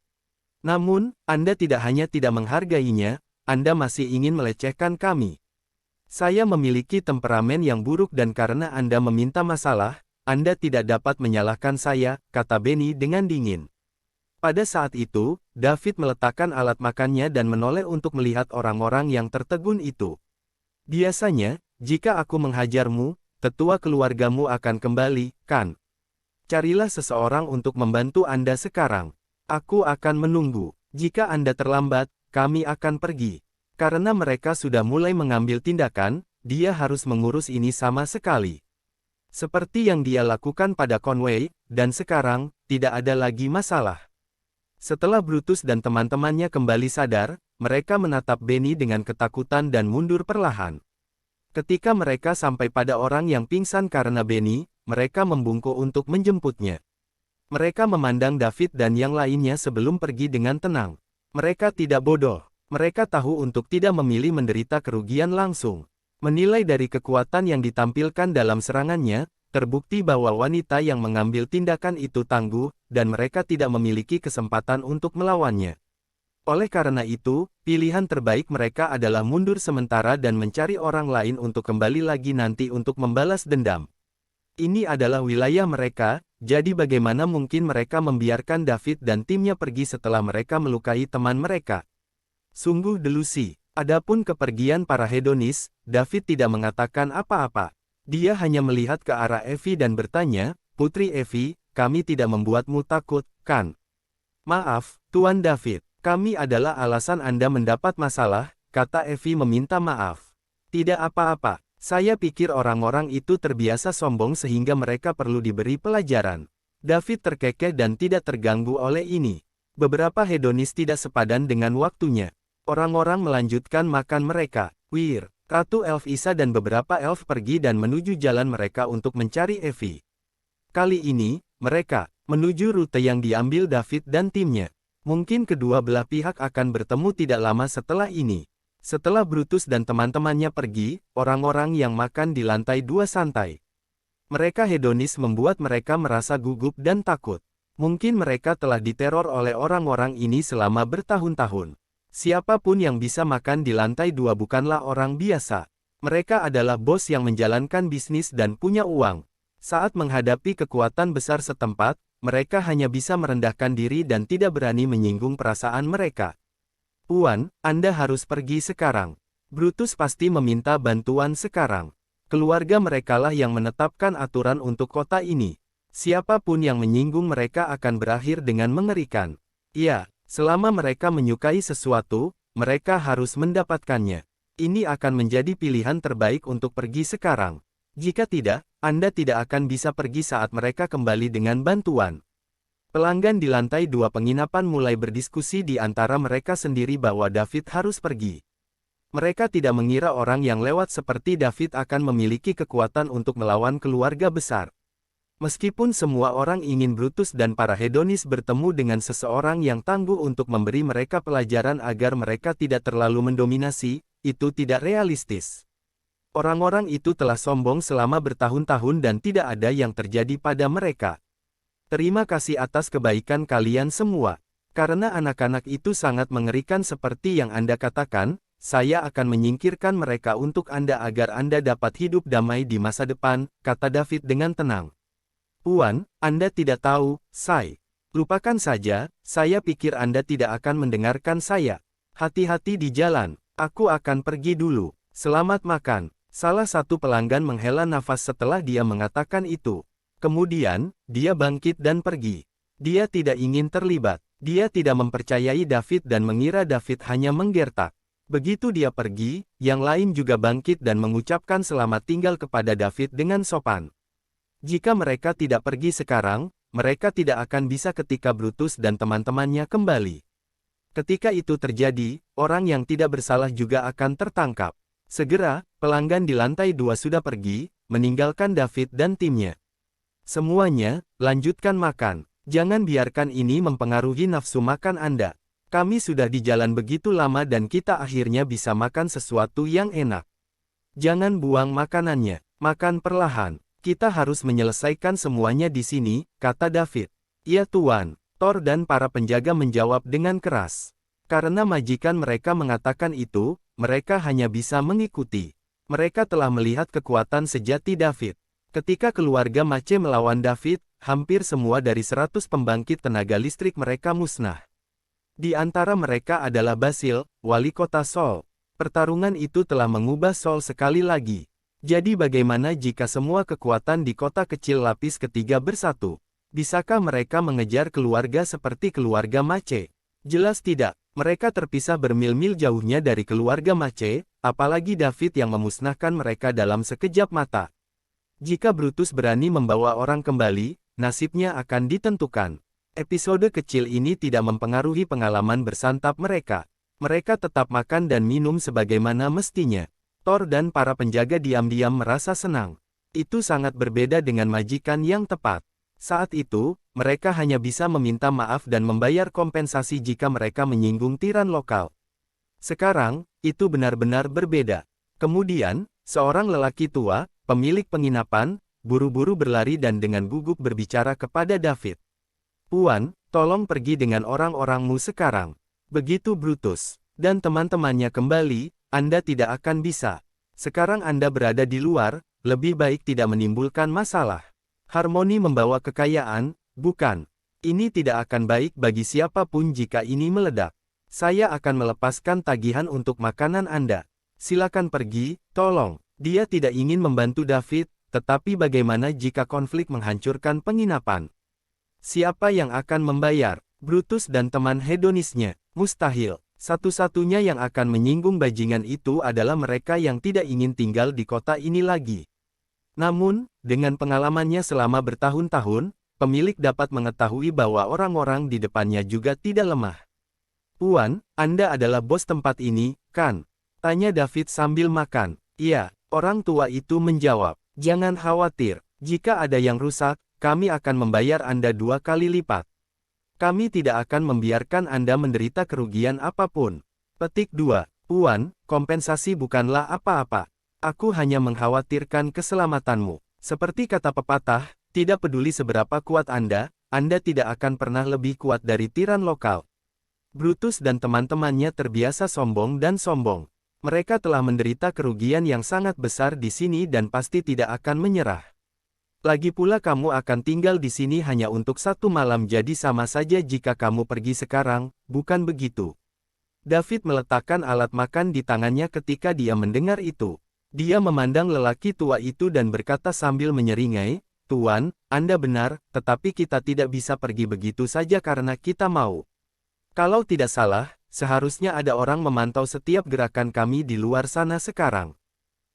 Namun, Anda tidak hanya tidak menghargainya, Anda masih ingin melecehkan kami. Saya memiliki temperamen yang buruk dan karena Anda meminta masalah, Anda tidak dapat menyalahkan saya, kata Benny dengan dingin. Pada saat itu, David meletakkan alat makannya dan menoleh untuk melihat orang-orang yang tertegun itu. Biasanya, jika aku menghajarmu, tetua keluargamu akan kembali, kan? Carilah seseorang untuk membantu Anda sekarang. Aku akan menunggu. Jika Anda terlambat, kami akan pergi. Karena mereka sudah mulai mengambil tindakan, dia harus mengurus ini sama sekali. Seperti yang dia lakukan pada Conway, dan sekarang, tidak ada lagi masalah. Setelah Brutus dan teman-temannya kembali sadar, mereka menatap Benny dengan ketakutan dan mundur perlahan. Ketika mereka sampai pada orang yang pingsan karena Benny, mereka membungkuk untuk menjemputnya. Mereka memandang David dan yang lainnya sebelum pergi dengan tenang. Mereka tidak bodoh. Mereka tahu untuk tidak memilih menderita kerugian langsung. Menilai dari kekuatan yang ditampilkan dalam serangannya, terbukti bahwa wanita yang mengambil tindakan itu tangguh, dan mereka tidak memiliki kesempatan untuk melawannya. Oleh karena itu, pilihan terbaik mereka adalah mundur sementara dan mencari orang lain untuk kembali lagi nanti untuk membalas dendam. Ini adalah wilayah mereka, jadi bagaimana mungkin mereka membiarkan David dan timnya pergi setelah mereka melukai teman mereka? Sungguh delusi. Adapun kepergian para hedonis, David tidak mengatakan apa-apa. Dia hanya melihat ke arah Evie dan bertanya, "Putri Evie, kami tidak membuatmu takut, kan?" "Maaf, Tuan David. Kami adalah alasan Anda mendapat masalah," kata Evie meminta maaf. "Tidak apa-apa. Saya pikir orang-orang itu terbiasa sombong sehingga mereka perlu diberi pelajaran." David terkekeh dan tidak terganggu oleh ini. Beberapa hedonis tidak sepadan dengan waktunya. Orang-orang melanjutkan makan mereka. Ratu Elf Isa dan beberapa elf pergi dan menuju jalan mereka untuk mencari Evie. Kali ini, mereka menuju rute yang diambil David dan timnya. Mungkin kedua belah pihak akan bertemu tidak lama setelah ini. Setelah Brutus dan teman-temannya pergi, orang-orang yang makan di lantai 2 santai. Mereka hedonis membuat mereka merasa gugup dan takut. Mungkin mereka telah diteror oleh orang-orang ini selama bertahun-tahun. Siapapun yang bisa makan di lantai 2 bukanlah orang biasa. Mereka adalah bos yang menjalankan bisnis dan punya uang. Saat menghadapi kekuatan besar setempat, mereka hanya bisa merendahkan diri dan tidak berani menyinggung perasaan mereka. "Puan, Anda harus pergi sekarang. Brutus pasti meminta bantuan sekarang. Keluarga merekalah yang menetapkan aturan untuk kota ini. Siapapun yang menyinggung mereka akan berakhir dengan mengerikan. Ya, selama mereka menyukai sesuatu, mereka harus mendapatkannya. Ini akan menjadi pilihan terbaik untuk pergi sekarang. Jika tidak, Anda tidak akan bisa pergi saat mereka kembali dengan bantuan." Pelanggan di lantai 2 penginapan mulai berdiskusi di antara mereka sendiri bahwa David harus pergi. Mereka tidak mengira orang yang lewat seperti David akan memiliki kekuatan untuk melawan keluarga besar. Meskipun semua orang ingin Brutus dan para hedonis bertemu dengan seseorang yang tangguh untuk memberi mereka pelajaran agar mereka tidak terlalu mendominasi, itu tidak realistis. Orang-orang itu telah sombong selama bertahun-tahun dan tidak ada yang terjadi pada mereka. Terima kasih atas kebaikan kalian semua. Karena anak-anak itu sangat mengerikan seperti yang Anda katakan, saya akan menyingkirkan mereka untuk Anda agar Anda dapat hidup damai di masa depan, kata David dengan tenang. "Puan, Anda tidak tahu, Sai. Lupakan saja, saya pikir Anda tidak akan mendengarkan saya. Hati-hati di jalan, aku akan pergi dulu. Selamat makan." Salah satu pelanggan menghela nafas setelah dia mengatakan itu. Kemudian, dia bangkit dan pergi. Dia tidak ingin terlibat. Dia tidak mempercayai David dan mengira David hanya menggertak. Begitu dia pergi, yang lain juga bangkit dan mengucapkan selamat tinggal kepada David dengan sopan. Jika mereka tidak pergi sekarang, mereka tidak akan bisa ketika Brutus dan teman-temannya kembali. Ketika itu terjadi, orang yang tidak bersalah juga akan tertangkap. Segera, pelanggan di lantai 2 sudah pergi, meninggalkan David dan timnya. Semuanya, lanjutkan makan. Jangan biarkan ini mempengaruhi nafsu makan Anda. Kami sudah di jalan begitu lama dan kita akhirnya bisa makan sesuatu yang enak. Jangan buang makanannya, makan perlahan. Kita harus menyelesaikan semuanya di sini, kata David. Ya Tuan, Thor dan para penjaga menjawab dengan keras. Karena majikan mereka mengatakan itu, mereka hanya bisa mengikuti. Mereka telah melihat kekuatan sejati David. Ketika keluarga Mace melawan David, hampir semua dari 100 pembangkit tenaga listrik mereka musnah. Di antara mereka adalah Basil, wali kota Seoul. Pertarungan itu telah mengubah Seoul sekali lagi. Jadi bagaimana jika semua kekuatan di kota kecil lapis ketiga bersatu? Bisakah mereka mengejar keluarga seperti keluarga Mace? Jelas tidak. Mereka terpisah bermil-mil jauhnya dari keluarga Mace, apalagi David yang memusnahkan mereka dalam sekejap mata. Jika Brutus berani membawa orang kembali, nasibnya akan ditentukan. Episode kecil ini tidak mempengaruhi pengalaman bersantap mereka. Mereka tetap makan dan minum sebagaimana mestinya. Thor dan para penjaga diam-diam merasa senang. Itu sangat berbeda dengan majikan yang tepat. Saat itu, mereka hanya bisa meminta maaf dan membayar kompensasi jika mereka menyinggung tiran lokal. Sekarang, itu benar-benar berbeda. Kemudian, seorang lelaki tua, pemilik penginapan, buru-buru berlari dan dengan gugup berbicara kepada David. Puan, tolong pergi dengan orang-orangmu sekarang. Begitu Brutus dan teman-temannya kembali, Anda tidak akan bisa. Sekarang Anda berada di luar, lebih baik tidak menimbulkan masalah. Harmoni membawa kekayaan, bukan? Ini tidak akan baik bagi siapapun jika ini meledak. Saya akan melepaskan tagihan untuk makanan Anda. Silakan pergi, tolong. Dia tidak ingin membantu David, tetapi bagaimana jika konflik menghancurkan penginapan? Siapa yang akan membayar? Brutus dan teman hedonisnya. Mustahil. Satu-satunya yang akan menyinggung bajingan itu adalah mereka yang tidak ingin tinggal di kota ini lagi. Namun, dengan pengalamannya selama bertahun-tahun, pemilik dapat mengetahui bahwa orang-orang di depannya juga tidak lemah. Puan, Anda adalah bos tempat ini, kan? Tanya David sambil makan. Iya, orang tua itu menjawab. Jangan khawatir, jika ada yang rusak, kami akan membayar Anda 2 kali lipat. Kami tidak akan membiarkan Anda menderita kerugian apapun. Petik 2. Puan, kompensasi bukanlah apa-apa. Aku hanya mengkhawatirkan keselamatanmu. Seperti kata pepatah, tidak peduli seberapa kuat Anda tidak akan pernah lebih kuat dari tiran lokal. Brutus dan teman-temannya terbiasa sombong dan sombong. Mereka telah menderita kerugian yang sangat besar di sini dan pasti tidak akan menyerah. Lagi pula kamu akan tinggal di sini hanya untuk 1 malam jadi sama saja jika kamu pergi sekarang, bukan begitu? David meletakkan alat makan di tangannya ketika dia mendengar itu. Dia memandang lelaki tua itu dan berkata sambil menyeringai, Tuan, Anda benar, tetapi kita tidak bisa pergi begitu saja karena kita mau. Kalau tidak salah, seharusnya ada orang memantau setiap gerakan kami di luar sana sekarang.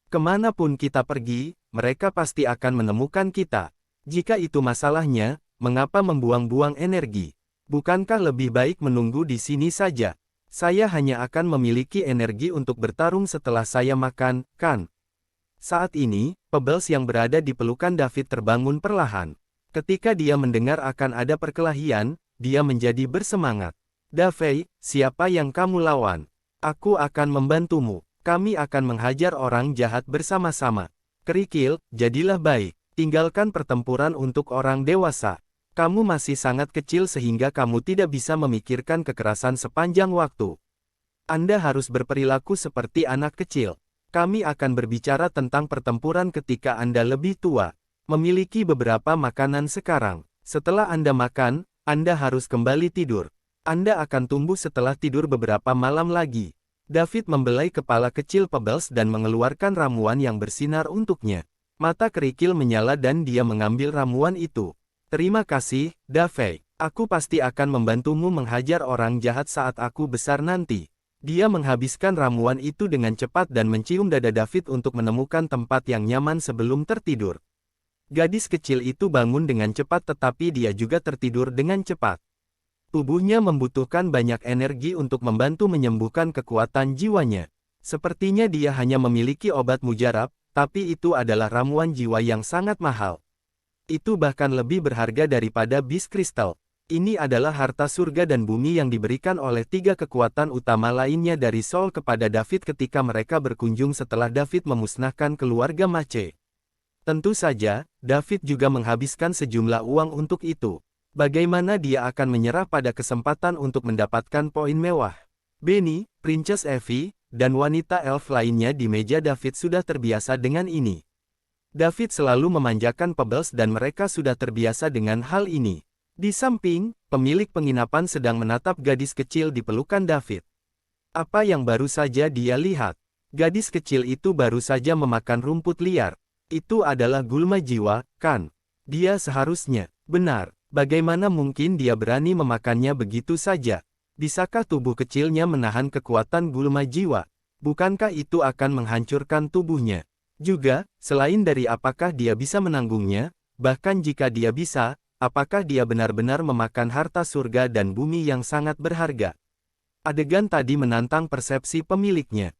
Kemanapun kita pergi, mereka pasti akan menemukan kita. Jika itu masalahnya, mengapa membuang-buang energi? Bukankah lebih baik menunggu di sini saja? Saya hanya akan memiliki energi untuk bertarung setelah saya makan, kan? Saat ini, Pebbles yang berada di pelukan David terbangun perlahan. Ketika dia mendengar akan ada perkelahian, dia menjadi bersemangat. David, siapa yang kamu lawan? Aku akan membantumu. Kami akan menghajar orang jahat bersama-sama. Kerikil, jadilah baik. Tinggalkan pertempuran untuk orang dewasa. Kamu masih sangat kecil sehingga kamu tidak bisa memikirkan kekerasan sepanjang waktu. Anda harus berperilaku seperti anak kecil. Kami akan berbicara tentang pertempuran ketika Anda lebih tua. Memiliki beberapa makanan sekarang. Setelah Anda makan, Anda harus kembali tidur. Anda akan tumbuh setelah tidur beberapa malam lagi. David membelai kepala kecil Pebbles dan mengeluarkan ramuan yang bersinar untuknya. Mata kerikil menyala dan dia mengambil ramuan itu. Terima kasih, David. Aku pasti akan membantumu menghajar orang jahat saat aku besar nanti. Dia menghabiskan ramuan itu dengan cepat dan mencium dada David untuk menemukan tempat yang nyaman sebelum tertidur. Gadis kecil itu bangun dengan cepat tetapi dia juga tertidur dengan cepat. Tubuhnya membutuhkan banyak energi untuk membantu menyembuhkan kekuatan jiwanya. Sepertinya dia hanya memiliki obat mujarab, tapi itu adalah ramuan jiwa yang sangat mahal. Itu bahkan lebih berharga daripada bis kristal. Ini adalah harta surga dan bumi yang diberikan oleh tiga kekuatan utama lainnya dari Saul kepada David ketika mereka berkunjung setelah David memusnahkan keluarga Mace. Tentu saja, David juga menghabiskan sejumlah uang untuk itu. Bagaimana dia akan menyerah pada kesempatan untuk mendapatkan poin mewah? Benny, Princess Evie, dan wanita elf lainnya di meja David sudah terbiasa dengan ini. David selalu memanjakan Pebbles dan mereka sudah terbiasa dengan hal ini. Di samping, pemilik penginapan sedang menatap gadis kecil di pelukan David. Apa yang baru saja dia lihat? Gadis kecil itu baru saja memakan rumput liar. Itu adalah gulma jiwa, kan? Dia seharusnya, benar. Bagaimana mungkin dia berani memakannya begitu saja? Bisakah tubuh kecilnya menahan kekuatan gulma jiwa? Bukankah itu akan menghancurkan tubuhnya? Juga, selain dari apakah dia bisa menanggungnya, bahkan jika dia bisa, apakah dia benar-benar memakan harta surga dan bumi yang sangat berharga? Adegan tadi menantang persepsi pemiliknya.